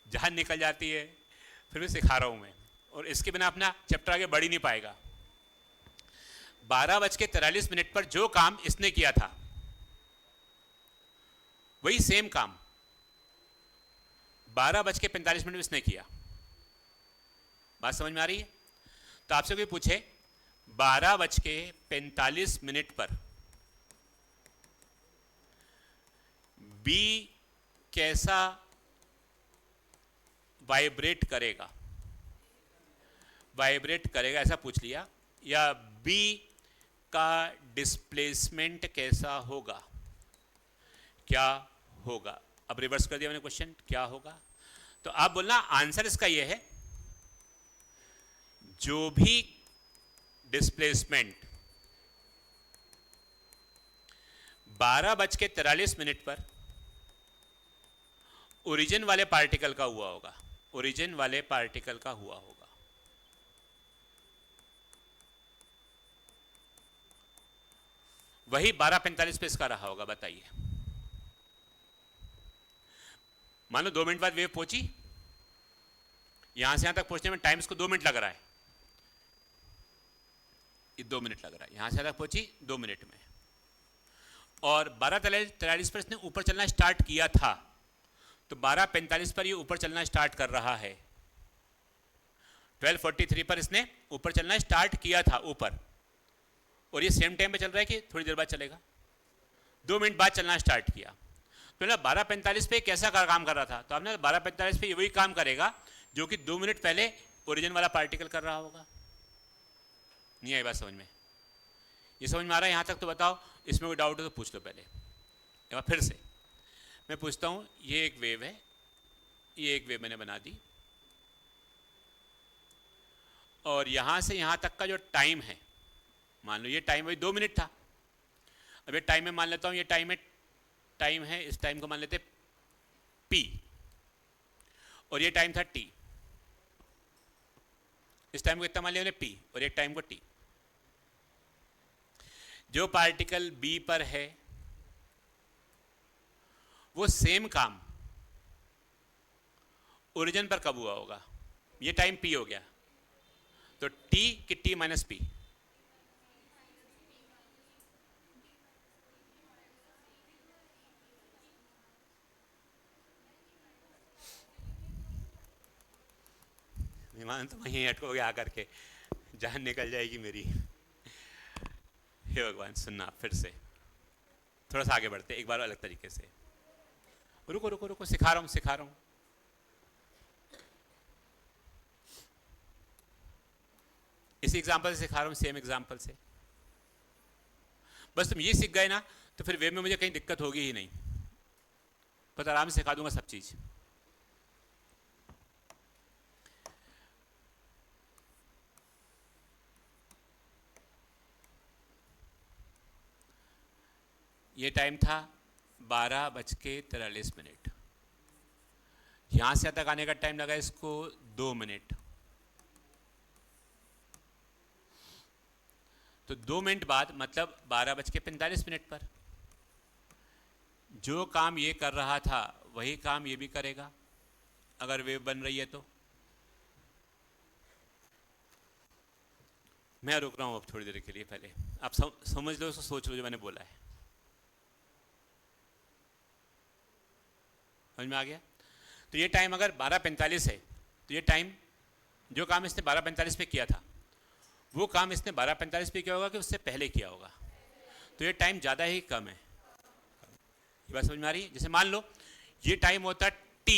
[SPEAKER 1] जान निकल जाती है, फिर भी सिखा रहा हूँ मैं, और इसके बिना अपना चैप्टर आगे बढ़ ही नहीं पाएगा। 12:43 पर जो काम इसने किया था वही सेम काम 12:45 में इसने किया। बात समझ में आ रही है? तो आपसे कोई पूछे 12:45 पर बी कैसा वाइब्रेट करेगा, वाइब्रेट करेगा ऐसा पूछ लिया, या बी का डिस्प्लेसमेंट कैसा होगा, क्या होगा। अब रिवर्स कर दिया मैंने क्वेश्चन, क्या होगा, तो आप बोलना आंसर इसका यह है, जो भी डिस्प्लेसमेंट 12:43 पर ओरिजिन वाले पार्टिकल का हुआ होगा, ओरिजिन वाले पार्टिकल का हुआ होगा, वही 12:45 पे इसका रहा होगा। बताइए, मान लो 2 मिनट बाद वेव पहुंची, यहां से यहां तक पहुंचने में टाइम इसको 2 मिनट लग रहा है, 2 मिनट लग रहा है, यहां से यहां तक पहुंची 2 मिनट में, और 12:43 पर इसने ऊपर चलना स्टार्ट किया था, तो 12:45 पर ये ऊपर चलना स्टार्ट कर रहा है। 12:43 पर इसने ऊपर चलना स्टार्ट किया था ऊपर, और ये सेम टाइम पे चल रहा है कि थोड़ी देर बाद चलेगा, 2 मिनट बाद चलना स्टार्ट किया। तो ना 12:45 पे कैसा काम कर रहा था, तो आपने 12:45 पे ये वही काम करेगा जो कि 2 मिनट पहले ओरिजिन वाला पार्टिकल कर रहा होगा। नहीं आई बात समझ में? ये समझ में आ रहा है यहाँ तक? तो बताओ, इसमें कोई डाउट हो तो पूछ लो पहले। एक फिर से मैं पूछता हूँ, ये एक वेव है, ये एक वेव मैंने बना दी, और यहाँ से यहाँ तक का जो टाइम है, मान लो ये टाइम वही 2 मिनट था। अब ये टाइम में मान लेता हूँ, ये टाइम है, इस टाइम को मान लेते P, और ये टाइम था T। इस टाइम को कितना मान लिया हमने? P, और एक टाइम को T। जो पार्टिकल B पर है वो सेम काम ओरिजिन पर कब हुआ होगा? ये टाइम P हो गया, तो T कि T माइनस P? विमान तो वहीं अटकोगे आकर के, जान निकल जाएगी मेरी। हे भगवान, सुनना फिर से, थोड़ा सा आगे बढ़ते एक बार अलग तरीके से। रुको रुको रुको, सिखा रहा हूं। इसी एग्जांपल से सिखा रहा हूं, सेम एग्जांपल से। बस तुम ये सीख गए ना, तो फिर वेव में मुझे कहीं दिक्कत होगी ही नहीं, पर आराम से सिखा दूंगा सब चीज। ये टाइम था 12:43। यहां से तक आने का टाइम लगा इसको 2 मिनट। तो 2 मिनट बाद मतलब 12:45 पर जो काम ये कर रहा था वही काम ये भी करेगा अगर वेव बन रही है तो। मैं रुक रहा हूं अब थोड़ी देर के लिए, पहले आप समझ लो, सोच लो जो मैंने बोला है। समझ में आ गया? तो ये टाइम अगर 12:45 है, तो ये टाइम जो काम इसने 12:45 पे किया था वो काम इसने 12:45 पे किया होगा कि उससे पहले किया होगा, तो ये टाइम ज़्यादा ही कम है। ये बात समझ में आ रही है? जैसे मान लो ये टाइम होता T,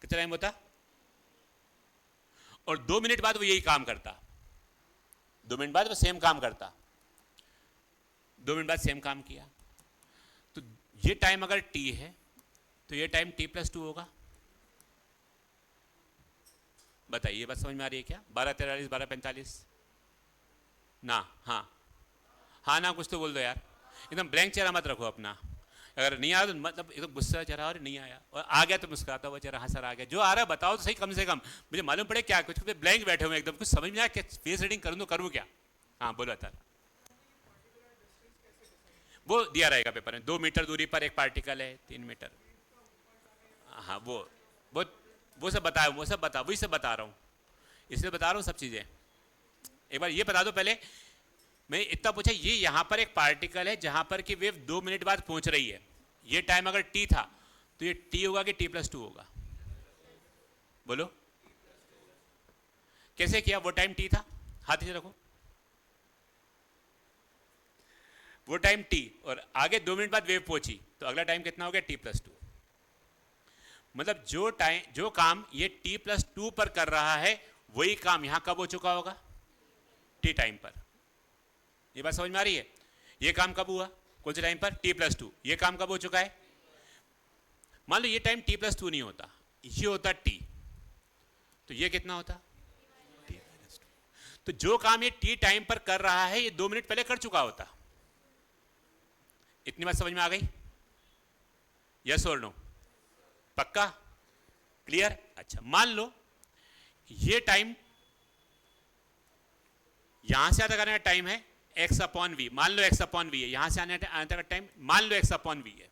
[SPEAKER 1] कितना टाइम होता, और 2 मिनट बाद वो यही काम करता, 2 मिनट बाद वो सेम काम करता, 2 मिनट बाद सेम काम किया, तो ये टाइम अगर T है तो ये टाइम T+2 होगा। बताइए, बात समझ में आ रही है क्या? 12:43, 12:45 ना? हाँ ना, कुछ तो बोल दो यार, एकदम ब्लैंक चेहरा मत रखो अपना। अगर नहीं आया तो मतलब एकदम गुस्सा चेहरा, और नहीं आया, और आ गया तो मुस्कुराता हुआ चेहरा, हाँ सर आ गया। जो आ रहा है बताओ तो सही, कम से कम मुझे मालूम पड़े क्या कुछ ब्लैंक बैठे हुए एकदम, कुछ समझ में आया क्या? फेस रीडिंग करूँ तो करूँ क्या? हाँ बोलो सर। वो दिया रहेगा पेपर में, 2 मीटर दूरी पर एक पार्टिकल है, 3 मीटर। हाँ वो सब बताया, वही सब बता रहा हूँ, इसलिए बता रहा हूँ सब चीज़ें। एक बार ये बता दो पहले, मैं इतना पूछा, ये यहाँ पर एक पार्टिकल है जहाँ पर कि वेव 2 मिनट बाद पहुँच रही है, ये टाइम अगर T था तो ये T होगा कि T+2 होगा? बोलो कैसे किया? वो टाइम T था, हाथ से रखो, वो टाइम T, और आगे 2 मिनट बाद वेव पहुंची, तो अगला टाइम कितना हो गया? T+2। मतलब जो काम ये T+2 पर कर रहा है वही काम यहां कब हो चुका होगा? T टाइम पर। ये बात समझ में आ रही है? ये काम कब हुआ? कौन से टाइम पर? T+2। ये काम कब हो चुका है? मान लो ये टाइम T+2 नहीं होता, ये होता T, तो ये कितना होता? T-2। तो जो काम ये T टाइम पर कर रहा है ये 2 मिनट पहले कर चुका होता। इतनी बात समझ में आ गई? यस और नो? पक्का? क्लियर? अच्छा, मान लो ये टाइम यहां से तक आने का टाइम है x अपॉन वी, मान लो x अपॉन वी है, यहां से आने का टाइम मान लो x अपॉन वी है,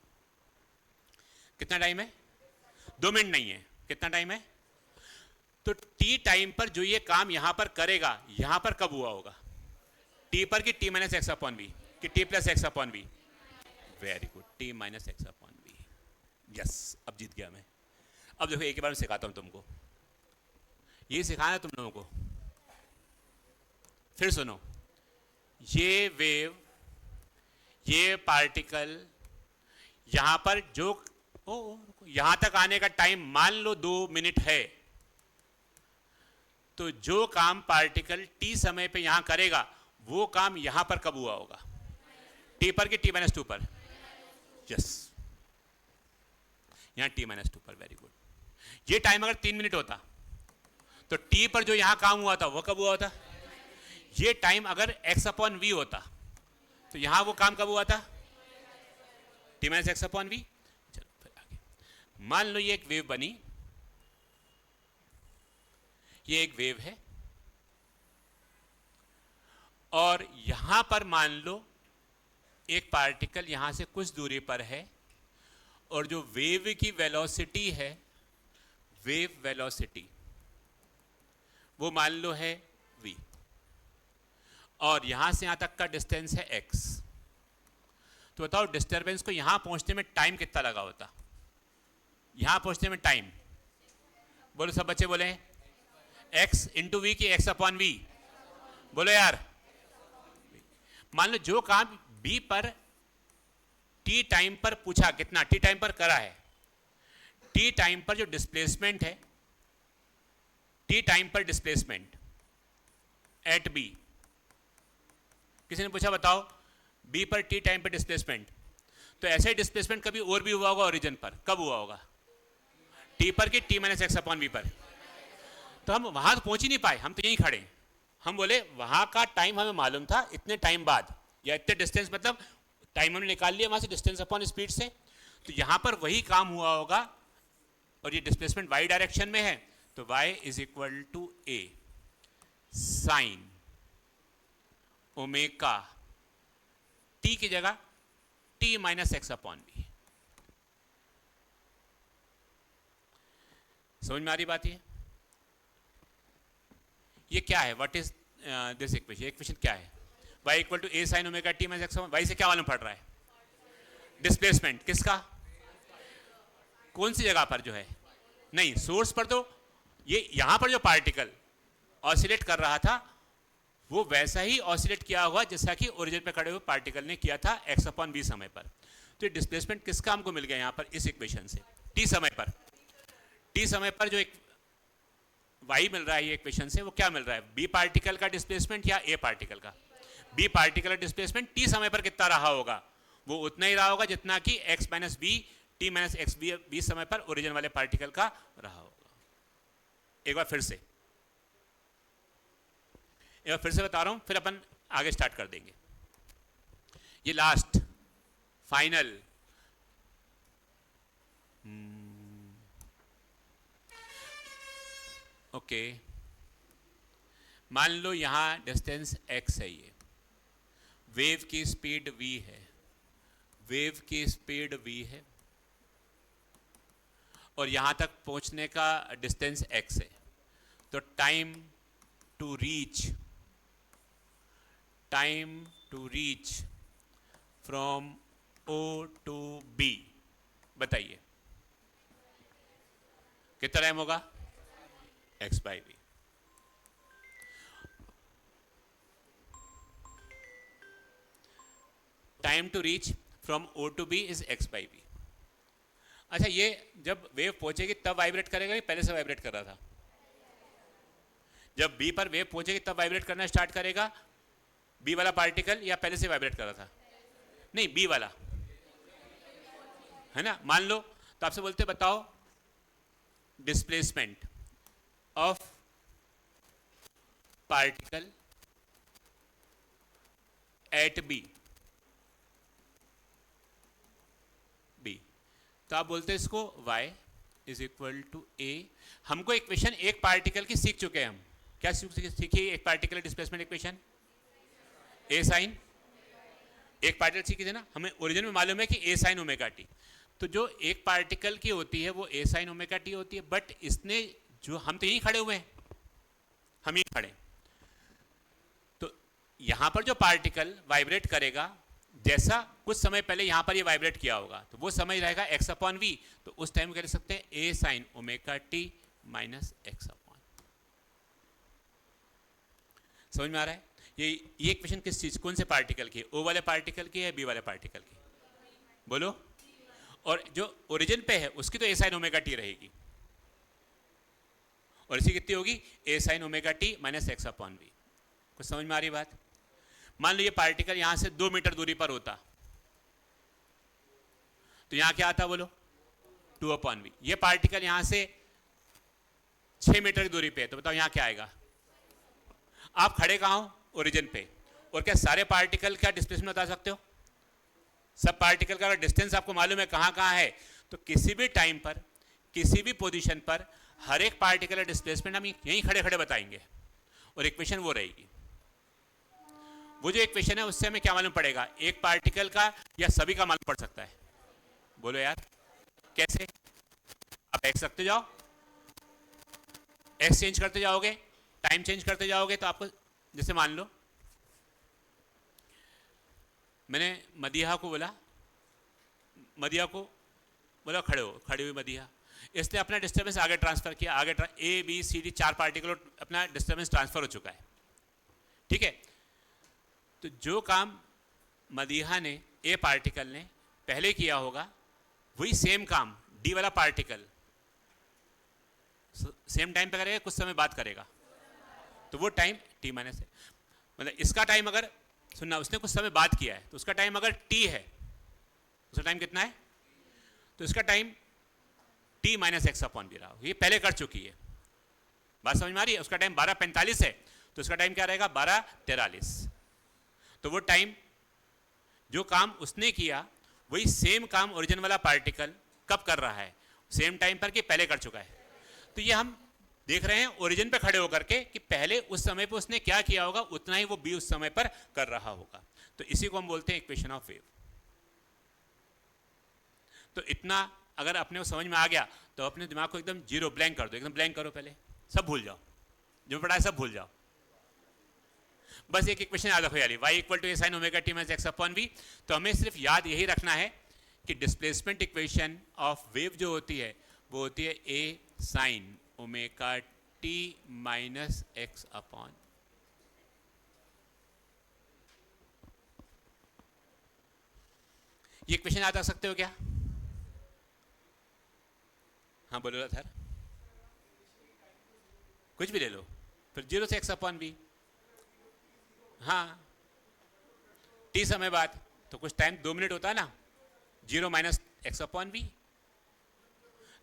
[SPEAKER 1] कितना टाइम है? 2 मिनट नहीं है, कितना टाइम है? तो t टाइम पर जो ये काम यहां पर करेगा, यहां पर कब हुआ होगा? t पर कि t minus x upon V कि t plus X upon V? Very good, t minus x upon V. Yes, अब जीत गया मैं। अब देखो एक ही बार में सिखाता हूं तुमको, ये सिखाना तुम लोगों को। फिर सुनो, ये वेव, ये पार्टिकल, यहां पर जो यहां तक आने का टाइम मान लो 2 मिनट है, तो जो काम पार्टिकल t समय पे यहां करेगा वो काम यहां पर कब हुआ होगा? t पर कि t माइनस 2 पर? यस, यहां t माइनस 2 पर। Very good. ये टाइम अगर 3 मिनट होता तो t पर जो यहां काम हुआ था वो कब हुआ होता? ये टाइम अगर x अपॉन वी होता तो यहां वो काम कब हुआ था? t minus x upon V. चलो फिर आगे, मान लो ये एक वेव बनी, ये एक वेव है, और यहां पर मान लो एक पार्टिकल यहां से कुछ दूरी पर है, और जो वेव की वेलोसिटी है, वेव वेलोसिटी, वो मान लो है v, और यहां से यहां तक का डिस्टेंस है x। तो बताओ डिस्टरबेंस को यहां पहुंचने में टाइम कितना लगा होता? यहां पहुंचने में टाइम, बोलो सब बच्चे बोले, x इंटू वी की x अपॉन वी? बोलो यार। मान लो जो काम b पर t टाइम पर पूछा, कितना t टाइम पर करा है, t टाइम पर जो डिस्प्लेसमेंट है, t टाइम पर डिस्प्लेसमेंट एट b, किसी ने पूछा बताओ b पर t टाइम पर डिस्प्लेसमेंट, तो ऐसे डिस्प्लेसमेंट कभी और भी हुआ होगा ओरिजिन पर, कब हुआ होगा? t पर कि t minus x upon V पर? तो हम वहां तो पहुंच ही नहीं पाए, हम तो यहीं खड़े। हम बोले वहां का टाइम हमें मालूम था इतने टाइम बाद, या इतने डिस्टेंस, मतलब टाइम हमने निकाल लिया वहां से डिस्टेंस अपॉन स्पीड से, तो यहां पर वही काम हुआ होगा, और ये डिस्प्लेसमेंट y डायरेक्शन में है, तो y is equal to a sine omega t की जगह t minus x upon V. समझ में आ रही बात? ये क्या है? What is this equation? Equation क्या है? y equal to a sine omega t minus X. y से क्या मालूम पड़ रहा है? डिस्प्लेसमेंट किसका? कौन सी जगह पर जो है? नहीं, सोर्स पर तो ये यहां पर जो पार्टिकल ऑसिलेट कर रहा था वो वैसा ही ऑसिलेट किया हुआ जैसा कि ओरिजिन पे खड़े हुए पार्टिकल ने किया था x अपॉन v समय पर। तो ये डिस्प्लेसमेंट किसका हमको मिल गया यहां पर इस इक्वेशन से? t समय पर। t समय पर जो एक y मिल रहा है ये इक्वेशन से, वो क्या मिल रहा है? b पार्टिकल का डिस्प्लेसमेंट या a पार्टिकल का? b पार्टिकल का डिस्प्लेसमेंट t समय पर कितना रहा होगा? वो उतना ही रहा होगा जितना कि x minus v t minus x v समय पर ओरिजिन वाले पार्टिकल का रहा होगा। एक बार फिर से बता रहा हूं, फिर अपन आगे स्टार्ट कर देंगे। ये लास्ट फाइनल ओके, मान लो यहां डिस्टेंस x है, ये वेव की स्पीड v है, वेव की स्पीड v है, और यहां तक पहुंचने का डिस्टेंस x है। तो time to reach from O to B, बताइए कितना टाइम होगा? x by V. Time to reach from O to B is x by V. अच्छा, ये जब वेव पहुंचेगी तब वाइब्रेट करेगा या पहले से वाइब्रेट कर रहा था? जब B पर वेव पहुंचेगी तब वाइब्रेट करना स्टार्ट करेगा B वाला पार्टिकल, या पहले से वाइब्रेट कर रहा था? नहीं, B वाला, है ना? मान लो तो आपसे बोलते बताओ displacement of particle at B, तो आप बोलते हैं इसको y is equal to a। हमको इक्वेशन एक पार्टिकल की सीख चुके हैं हम। क्या सीखी? एक particle displacement equation A sine, एक पार्टिकल की थी ना, हमें ओरिजिन में मालूम है कि ए साइन ओमेगा टी, तो जो एक पार्टिकल की होती है वो ए साइन ओमेगा टी होती है, बट इसने जो, हम तो यहीं खड़े हुए हैं, हम यहीं खड़े, तो यहां पर जो पार्टिकल वाइब्रेट करेगा, जैसा कुछ समय पहले यहां पर ये वाइब्रेट किया होगा, तो वो समय रहेगा एक्स अपॉन वी, तो उस टाइम कह सकते हैं A sine omega T minus x upon. समझ में आ रहा है? ये इक्वेशन किस चीज, कौन से पार्टिकल की, ओ वाले पार्टिकल की है, बी वाले पार्टिकल की, बोलो। और जो ओरिजिन पे है उसकी तो ए साइन ओमेगा टी रहेगी, और इसकी कितनी होगी, A sine omega T minus x upon V. कुछ समझ में आ रही बात? मान लो ये पार्टिकल यहां से 2 मीटर दूरी पर होता, तो यहां क्या आता, बोलो 2 अपॉन वी। ये पार्टिकल यहां से 6 मीटर की दूरी पे है, तो बताओ यहां क्या आएगा। आप खड़े कहां हो, ओरिजिन पे, और क्या सारे पार्टिकल का डिस्प्लेसमेंट बता सकते हो? सब पार्टिकल का डिस्टेंस आपको मालूम है कहां कहां है, तो किसी भी टाइम पर, किसी भी पोजीशन पर हर एक पार्टिकल का डिस्प्लेसमेंट हम यहीं खड़े खड़े बताएंगे, और इक्वेशन वो रहेगी। वो जो इक्वेशन है उससे हमें क्या मालूम पड़ेगा, एक पार्टिकल का या सभी का मालूम पड़ सकता है। बोलो यार कैसे? आप एक्स रखते जाओ, एक्स चेंज करते जाओगे, टाइम चेंज करते जाओगे, तो आपको, जैसे मान लो मैंने मदीहा को बोला, मदीहा को बोला खड़े हो, खड़ी हुई मदीहा, इसने अपना डिस्टर्बेंस आगे ट्रांसफर किया, आगे A B C D 4 particle अपना डिस्टर्बेंस ट्रांसफर हो चुका है, ठीक है। तो जो काम मदीहा ने, ए पार्टिकल ने पहले किया होगा, वही सेम काम डी वाला पार्टिकल सेम टाइम पे करेगा, कुछ समय बाद करेगा, तो वो टाइम टी माइनस है। मतलब इसका टाइम अगर, सुनना, उसने कुछ समय बाद किया है, तो उसका टाइम अगर टी है, उसका टाइम कितना है, तो इसका time T minus x upon भी रहा हो, ये पहले कर चुकी है। बात समझ में आ रही है? उसका टाइम 12:45 है, तो उसका टाइम क्या रहेगा, 12:43। तो वो टाइम, जो काम उसने किया, वही सेम काम ओरिजिन वाला पार्टिकल कब कर रहा है, सेम टाइम पर कि पहले कर चुका है। तो ये हम देख रहे हैं ओरिजिन पे खड़े होकर के कि पहले उस समय पे उसने क्या किया होगा, उतना ही वो बी उस समय पर कर रहा होगा। तो इसी को हम बोलते हैं इक्वेशन ऑफ वेव। तो इतना अगर अपने को समझ में आ गया, तो अपने दिमाग को एकदम जीरो ब्लैंक कर दो, एकदम ब्लैंक करो, पहले सब भूल जाओ, जो पढ़ा है सब भूल जाओ, बस एक इक्वेशन याद रखो यार, y equal to A sine omega T minus x upon V. तो हमें सिर्फ याद यही रखना है कि डिस्प्लेसमेंट इक्वेशन ऑफ वेव जो होती है, वो होती है A sine omega T minus x upon. ये इक्वेशन याद रख सकते हो क्या? हाँ बोलो सर, कुछ भी ले लो, फिर 0 से एक्स अपॉन वी। हाँ, टी समय बाद, तो कुछ टाइम 2 मिनट होता है ना, 0 minus x upon v,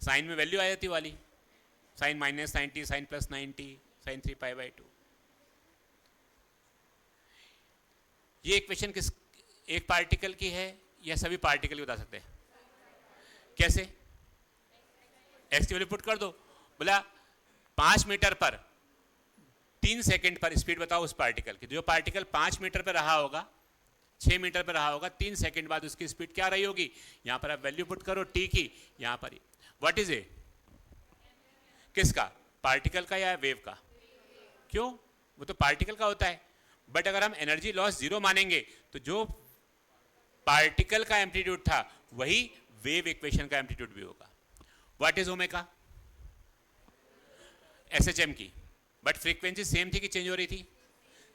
[SPEAKER 1] sine में वैल्यू आ जाती वाली, sine minus 90, sine plus 90, sine 3π/2। ये इक्वेशन किस, एक पार्टिकल की है या सभी पार्टिकल की बता सकते हैं? कैसे? एक्स की वैल्यू पुट कर दो, बोला 5 मीटर पर 3 सेकंड पर स्पीड बताओ उस पार्टिकल की। जो पार्टिकल 5 मीटर पर रहा होगा, 6 मीटर पर रहा होगा, 3 सेकंड बाद उसकी स्पीड क्या रही होगी? यहां पर आप वैल्यू पुट करो टी की, यहां पर व्हाट इज ए, किसका, पार्टिकल का या वेव का? क्यों? वो तो पार्टिकल का होता है, बट अगर हम एनर्जी लॉस 0 मानेंगे, तो जो पार्टिकल का एम्पलीट्यूड था वही वेव इक्वेशन का एम्पलीट्यूड भी होगा। What is omega? एसएचएम की, बट फ्रीक्वेंसी सेम थी कि चेंज हो रही थी?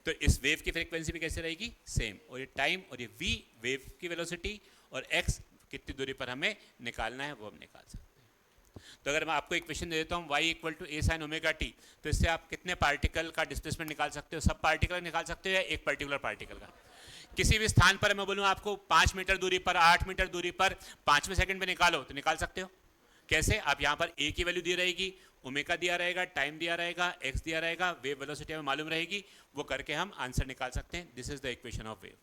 [SPEAKER 1] तो इस वेव की फ्रीक्वेंसी भी कैसे रहेगी? सेम। और ये टाइम और ये वी वेव की वेलोसिटी, और एक्स कितनी दूरी पर हमें निकालना है वो हम निकाल सकते हैं। तो अगर मैं आपको इक्वेशन दे देता हूँ y equal to A sine omega t, तो इससे आप कितने पार्टिकल का डिस्प्लेसमेंट निकाल सकते हो? सब पार्टिकल निकाल सकते हो या एक पर्टिकुलर पार्टिकल का? किसी भी स्थान पर मैं बोलूँ आपको 5 मीटर दूरी पर, 8 मीटर दूरी पर 5वें सेकंड में निकालो, तो निकाल सकते हो। कैसे? आप यहाँ पर ए की वैल्यू दी रहेगी, ओमेगा दिया रहेगा, टाइम दिया रहेगा, एक्स दिया रहेगा, वेव वेलोसिटी हमें मालूम रहेगी, वो करके हम आंसर निकाल सकते हैं। This is the equation of wave.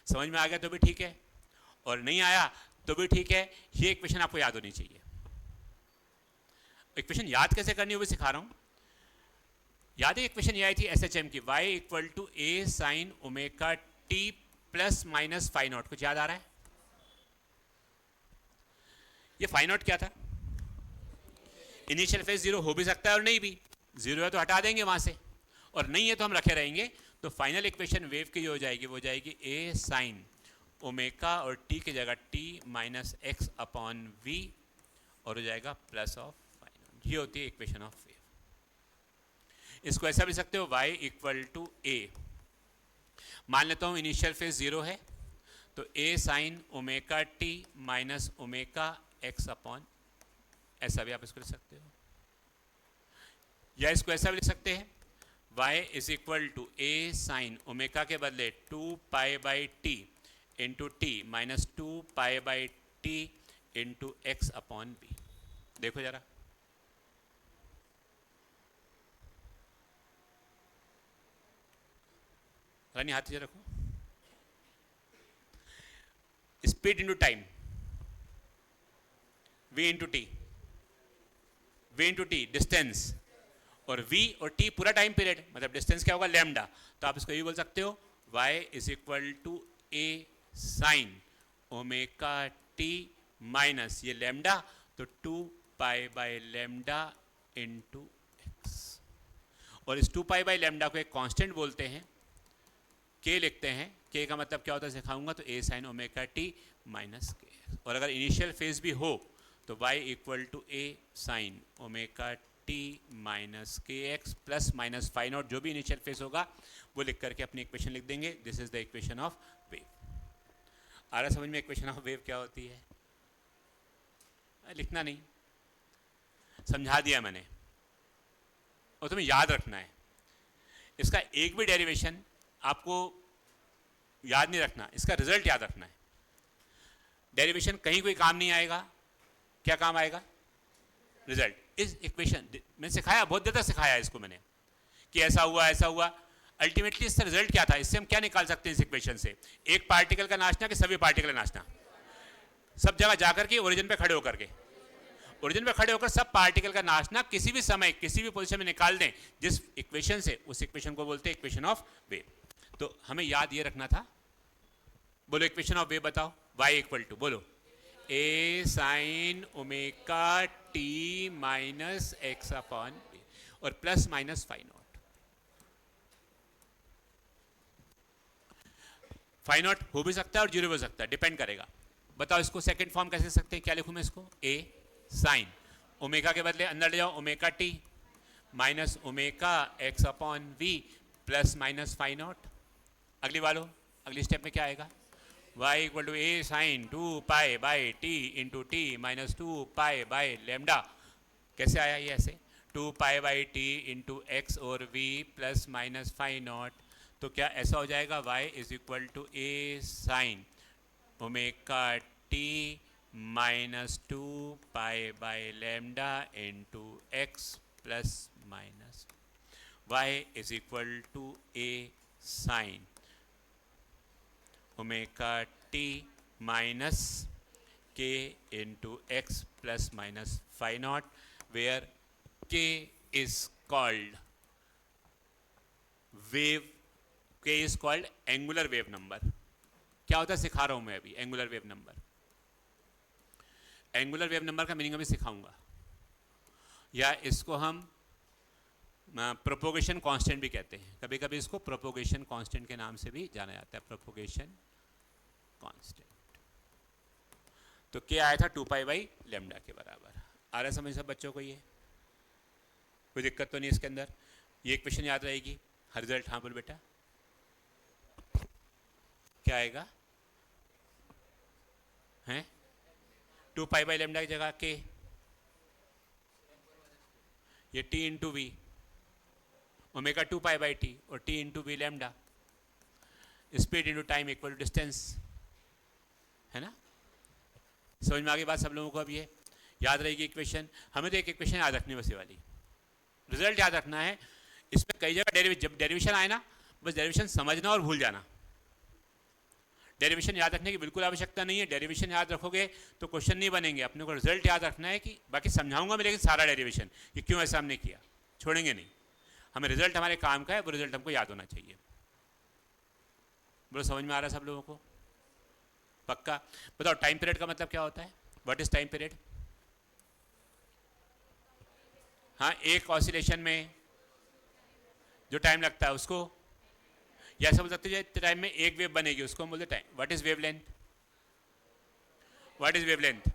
[SPEAKER 1] समझ में आ गया तो भी ठीक है, और नहीं आया तो भी ठीक है, ये इक्वेशन आपको याद होनी चाहिए। इक्वेशन याद कैसे करनी है वो भी सिखा रहा हूं। याद है इक्वेशन ये आई थी SHM की, y equal to a sine omega t plus minus phi naught, कुछ याद आ रहा है? ये फाई नॉट क्या था? इनिशियल फेज जीरो हो भी सकता है और नहीं भी, जीरो है तो हटा देंगे वहां से, और नहीं है तो हम रखे रहेंगे। तो फाइनल इक्वेशन वेव की जो हो जाएगी वो हो जाएगी a साइन ओमेगा और t की जगह t minus x upon v, और हो जाएगा प्लस ऑफ फाई नॉट। ये होती है इक्वेशन ऑफ वेव। इसको ऐसा भी सकते हो y इक्वल टू a, मान लेता हूं इनिशियल फेज जीरो है, तो a sine omega t minus omega x upon, ऐसा भी आप इसको लिख सकते हो, या इसको ऐसा भी लिख सकते हैं y is equal to a sine omega के बदले 2 pi by t into t minus 2 pi by t into x upon b. देखो जरा, रानी हाथ से रखो। Speed into time, v into t, v into t distance, और v और t पूरा टाइम पीरियड, मतलब डिस्टेंस क्या होगा? लैम्डा। तो आप इसको ये बोल सकते हो y is equal to a sine omega t minus ये लैम्डा, तो 2 pi by lambda into x, और इस 2 पाई बाई लैम्डा को एक कांस्टेंट बोलते हैं, k लिखते हैं। k का मतलब क्या होता है सिखाऊंगा, तो a sine omega t minus K, और अगर इनिशियल फेज भी हो तो y equal to a sine omega t minus K X plus minus phi naught, जो भी इनिशियल फेज होगा वो लिख करके अपनी इक्वेशन लिख देंगे। This is the equation of wave. आ रहा समझ में इक्वेशन ऑफ वेव क्या होती है? लिखना नहीं, समझा दिया मैंने, और तुम्हें याद रखना है। इसका एक भी डेरिवेशन आपको याद नहीं रखना, इसका रिजल्ट याद रखना है। डेरिवेशन कहीं कोई काम नहीं आएगा, क्या काम आएगा? रिजल्ट। इस इक्वेशन मैंने सिखाया, बहुत देर तक सिखाया इसको मैंने, कि ऐसा हुआ ऐसा हुआ। अल्टीमेटली इसका रिजल्ट क्या था? इससे हम क्या निकाल सकते हैं इस इक्वेशन से? एक पार्टिकल का नाचना कि सभी पार्टिकल नाचना? सब जगह जाकर के ओरिजिन पे खड़े होकर के, ओरिजिन पे खड़े होकर सब पार्टिकल का नाचना किसी भी समय किसी भी पोजीशन में निकाल दें जिस इक्वेशन से, उस इक्वेशन को बोलते हैं इक्वेशन ऑफ वेव। तो हमें याद ये रखना था। बोलो इक्वेशन ऑफ वेव बताओ। y इक्वल टू, बोलो, a sine omega t minus x upon B, और plus minus phi naught. Phi naught हो भी सकता है और जीरो भी हो सकता है, डिपेंड करेगा। बताओ इसको सेकंड फॉर्म कैसे सकते हैं? क्या लिखूं मैं इसको? a साइन ओमेगा के बदले अंदर ले जाओ omega t minus omega x upon v plus minus phi naught. अगली वालो, अगली स्टेप में क्या आएगा? y equal to a sine 2 pi by t into t minus 2 pi by lambda. कैसे आया ये? ऐसे 2 pi by t into x और v plus minus phi naught. तो क्या ऐसा हो जाएगा? y is equal to a sine omega T minus 2 pi by lambda into X plus minus, y is equal to a sine omega T minus K into X plus minus phi naught, where K is called wave, K is called angular wave number. क्या होता है सिखा रहा हूं मैं अभी, angular wave number. Angular wave number का meaning अभी सिखाऊंगा, या इसको हम प्रोपोगेशन कांस्टेंट भी कहते हैं। कभी कभी इसको प्रोपोगेशन कांस्टेंट के नाम से भी जाना जाता है, प्रोपोगेशन कांस्टेंट। तो क्या आया था? 2 पाई बाई लेमडा के बराबर। आ रहा समझ सब बच्चों को? ये कोई दिक्कत तो नहीं इसके अंदर? ये इक्वेशन याद रहेगी, हर रिजल्ट। हाँ बोल बेटा, क्या आएगा? हैं 2 पाई बाई लेमडा की जगह के, ये T into V, omega 2 pi by T और T into V lambda, speed into time equal to distance, है ना? समझ में आ गई बात सब लोगों को? अब ये याद रहेगी इक्वेशन। हमें तो एक इक्वेशन याद रखनी है बस, ये वाली। रिजल्ट याद रखना है। इसमें कई जगह जब डेरिवेशन आए ना, बस डेरिवेशन समझना और भूल जाना। डेरिवेशन याद रखने की बिल्कुल आवश्यकता नहीं है। डेरिवेशन याद रखोगे तो क्वेश्चन नहीं बनेंगे। अपने को रिजल्ट याद रखना है कि बाकी समझाऊंगा मैं, लेकिन सारा डेरिवेशन ये क्यों ऐसा हमने किया छोड़ेंगे नहीं। हमें रिजल्ट हमारे काम का है, वो रिजल्ट हमको याद होना चाहिए। बोलो समझ में आ रहा है सब लोगों को? पक्का? बताओ टाइम पीरियड का मतलब क्या होता है? What is time period? हाँ, एक ऑसिलेशन में जो टाइम लगता है उसको, या समझ सकते हैं टाइम में एक वेव बनेगी उसको हम बोलते हैं time. What is wave length? What is wave length?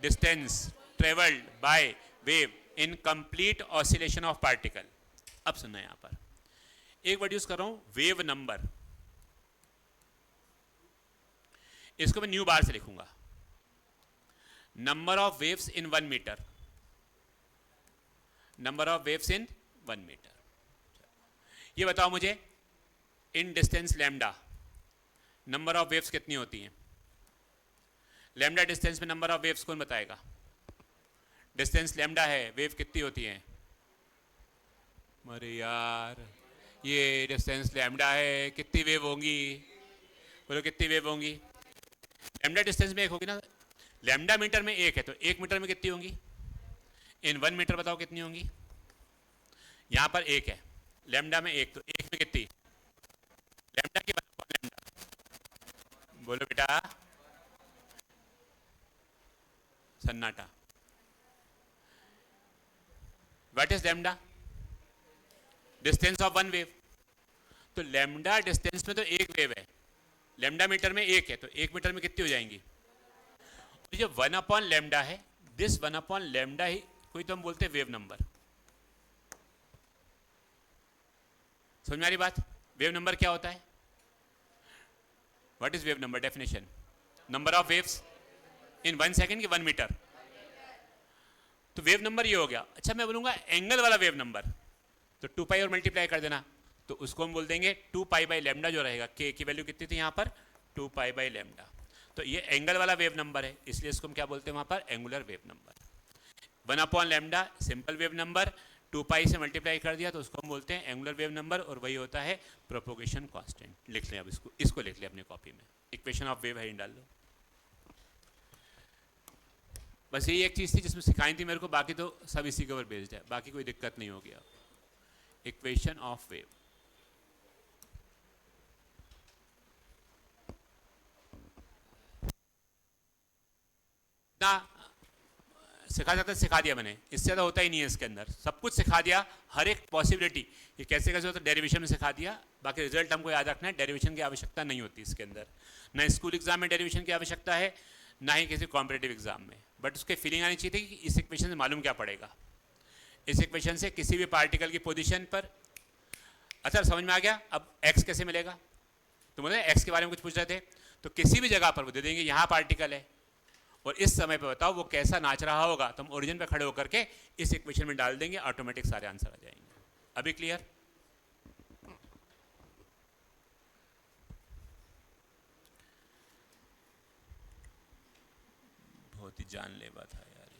[SPEAKER 1] Distance travelled by wave in complete oscillation of particle. अब सुनना यहां पर एक वर्ड यूज कर रहा हूं, वेव नंबर। इसको मैं न्यू बार से लिखूंगा, number of waves in 1 metre, number of waves in 1 metre. ये बताओ मुझे, in distance lambda number of waves कितनी होती हैं? लैम्डा डिस्टेंस में नंबर ऑफ वेव्स कौन बताएगा? डिस्टेंस लैम्डा है, वेव कितनी होती हैं? अरे यार, ये डिस्टेंस लैम्डा है, कितनी वेव होंगी? बोलो कितनी वेव होंगी? लैम्डा डिस्टेंस में एक होगी ना, लैम्डा मीटर में एक है तो 1 मीटर में कितनी होंगी? इन 1 मीटर बताओ कितनी होंगी? यहां पर एक है, लैम्डा में एक, तो एक में कितनी? लैम्डा की लैम्डा, बोलो बेटा, सन्नाटा। What is lambda? Distance of one wave. तो लैम्डा डिस्टेंस में तो एक वेव है, लैम्डा मीटर में एक है, तो 1 मीटर में कितनी हो जाएंगी? तो ये 1 अपॉन लैम्डा है, दिस 1 अपॉन लैम्डा ही कोई तो हम बोलते हैं वेव नंबर। समझ में आ रही बात? वेव नंबर क्या होता है? What is wave number? Definition, number of waves in 1 second की 1 मीटर। तो वेव नंबर ये हो गया। अच्छा मैं बोलूंगा एंगल वाला वेव नंबर, तो 2 पाई और मल्टीप्लाई कर देना, तो उसको हम बोल देंगे 2 पाई बाई लैम्डा जो रहेगा, के की वैल्यू कितनी थी यहाँ पर? 2 पाई बाई लैम्डा। तो ये एंगल वाला वेव नंबर है, इसलिए इसको हम क्या बोलते हैं वहाँ पर? Angular wave number. 1 upon lambda simple wave number, 2 पाई से मल्टीप्लाई कर दिया तो उसको हम बोलते हैं एंगुलर वेव नंबर, और वही होता है प्रोपोगेशन कांस्टेंट। लिख लें अब इसको लिख लें अपनी कॉपी में, इक्वेशन ऑफ वेव है डाल लो। बस यही एक चीज़ थी जिसमें सिखाई थी मेरे को, बाकी तो सब इसी के ऊपर बेस्ड है, बाकी कोई दिक्कत नहीं होगी। अब इक्वेशन ऑफ वेव, ना सिखा सकता, सिखा दिया मैंने, इससे ज़्यादा होता ही नहीं है इसके अंदर, सब कुछ सिखा दिया, हर एक पॉसिबिलिटी ये कैसे कैसे होता है डेरिवेशन में सिखा दिया। बाकी रिजल्ट हमको याद रखना है, डेरिवेशन की आवश्यकता नहीं होती इसके अंदर, ना स्कूल एग्जाम में डेरिवेशन की आवश्यकता है, ना ही किसी कॉम्पिटेटिव एग्जाम में। बट उसके फीलिंग आनी चाहिए थी कि इस इक्वेशन से मालूम क्या पड़ेगा, इस इक्वेशन से किसी भी पार्टिकल की पोजीशन पर। अच्छा समझ में आ गया? अब एक्स कैसे मिलेगा? तो मुझे एक्स के बारे में कुछ पूछ रहे थे, तो किसी भी जगह पर वो दे देंगे यहाँ पार्टिकल है और इस समय पे बताओ वो कैसा नाच रहा होगा, तो हम ओरिजिन पे खड़े होकर के इस इक्वेशन में डाल देंगे, ऑटोमेटिक सारे आंसर आ जाएंगे। अभी क्लियर? बहुत ही जानलेवा था यार ये।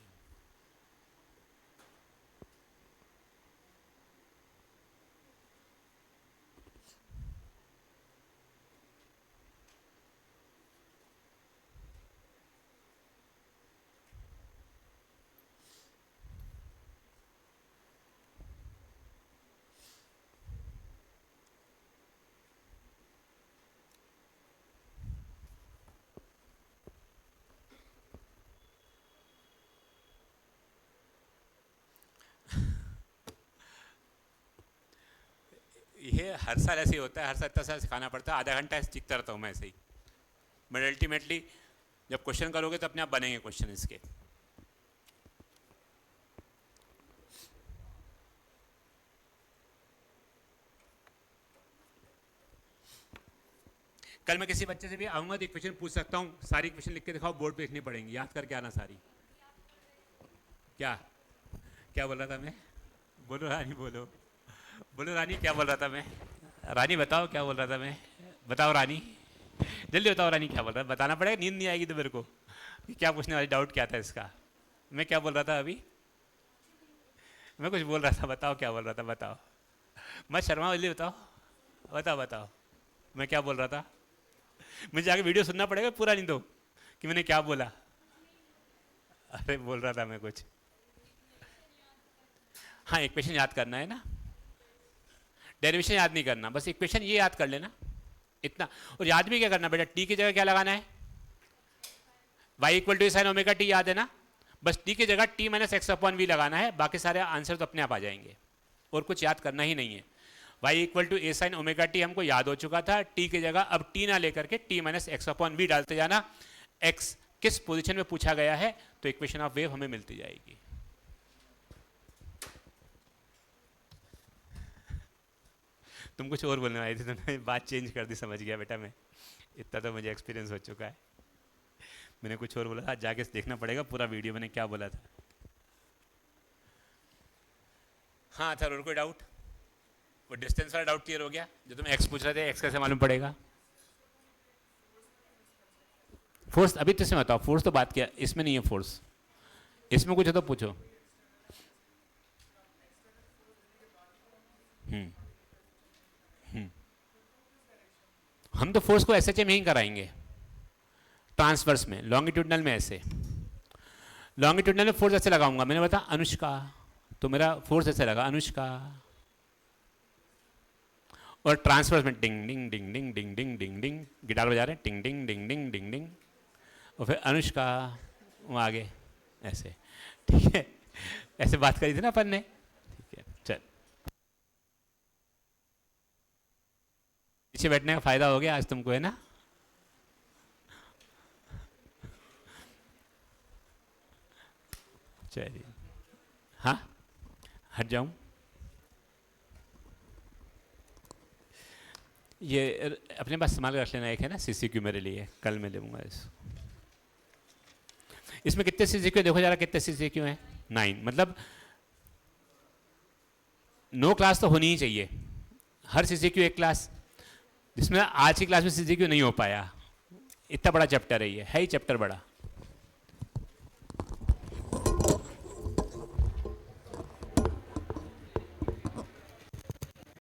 [SPEAKER 1] ये हर साल ऐसे ही होता है, हर साल इतना साल सिखाना पड़ता है, आधा घंटा सीखता रहता हूँ मैं ऐसे ही, बट अल्टीमेटली जब क्वेश्चन करोगे तो अपने आप बनेंगे क्वेश्चन इसके। कल मैं किसी बच्चे से भी आऊँगा तो एक क्वेश्चन पूछ सकता हूँ, सारी क्वेश्चन लिख के दिखाओ, बोर्ड पे लिखनी पड़ेंगी, याद करके आना सारी। क्या क्या बोल रहा था मैं? बोलो रानी, बोलो बोलो रानी, क्या बोल रहा था मैं? रानी बताओ क्या बोल रहा था मैं? बताओ रानी, जल्दी बताओ रानी क्या बोल रहा था, बताना पड़ेगा, नींद नहीं आएगी तो मेरे को कि क्या पूछने वाली, डाउट क्या था इसका। मैं क्या बोल रहा था अभी? मैं कुछ बोल रहा था, बताओ क्या बोल रहा था, बताओ मत शर्मा, जल्दी बताओ, बताओ बताओ मैं क्या बोल रहा था। मुझे आगे वीडियो सुनना पड़ेगा पूरा, नहीं तो कि मैंने क्या बोला। अरे बोल रहा था मैं कुछ, हाँ इक्वेशन याद करना है ना, डेरिवेशन याद नहीं करना, बस इक्वेशन ये याद कर लेना इतना। और याद भी क्या करना बेटा, टी की जगह क्या लगाना है, y equal to sine omega t, याद है ना। बस टी की जगह t minus x upon v लगाना है, बाकी सारे आंसर तो अपने आप आ जाएंगे और कुछ याद करना ही नहीं है। y equal to A sine omega t हमको याद हो चुका था, t की जगह अब t ना लेकर के t minus x upon v डालते जाना। x किस पोजीशन में पूछा गया है तो इक्वेशन ऑफ वेव हमें मिलती जाएगी। तुम कुछ और बोलने वाली थी, तुमने बात चेंज कर दी, समझ गया बेटा मैं, इतना तो मुझे एक्सपीरियंस हो चुका है। मैंने कुछ और बोला था, जाके देखना पड़ेगा पूरा वीडियो मैंने क्या बोला था। हाँ था, और कोई डाउट? वो डिस्टेंस वाला डाउट क्लियर हो गया? जो तुम एक्स पूछ रहे थे, एक्स कैसे मालूम पड़ेगा? फोर्स अभी तो इसमें बताओ, फोर्स तो बात किया, इसमें नहीं है फोर्स, इसमें कुछ है तो पूछो। हम तो फोर्स को एसएचए में ही कराएंगे, ट्रांसवर्स में, लॉन्गिट्यूडनल में ऐसे। लॉन्गिट्यूडनल में फोर्स ऐसे लगाऊंगा, मैंने बताया अनुष्का, तो मेरा फोर्स ऐसे लगा अनुष्का। और ट्रांसवर्स में डिंग डिंग डिंग डिंग डिंग डिंग डिंग डिंग, गिटार बजा रहे हैं, टिंग डिंग डिंग डिंग डिंग डिंग, और फिर अनुष्का वहाँ आगे ऐसे, ठीक है। ऐसे बात करी थी ना अपन ने, ठीक है। चल, पीछे बैठने का फायदा हो गया आज तुमको, है ना। चलिए, हाँ हट जाऊं। ये अपने पास संभाल कर रख लेना, एक है ना सीसीक्यू मेरे लिए, कल मैं लूंगा इसको। इसमें कितने सीसीक्यू देखो जरा, कितने सीसीक्यू हैं? 9, मतलब 9 क्लास तो होनी ही चाहिए, हर सीसीक्यू एक क्लास, जिसमें आज की क्लास में सीसीक्यू नहीं हो पाया। इतना बड़ा चैप्टर है ये, है ही चैप्टर बड़ा।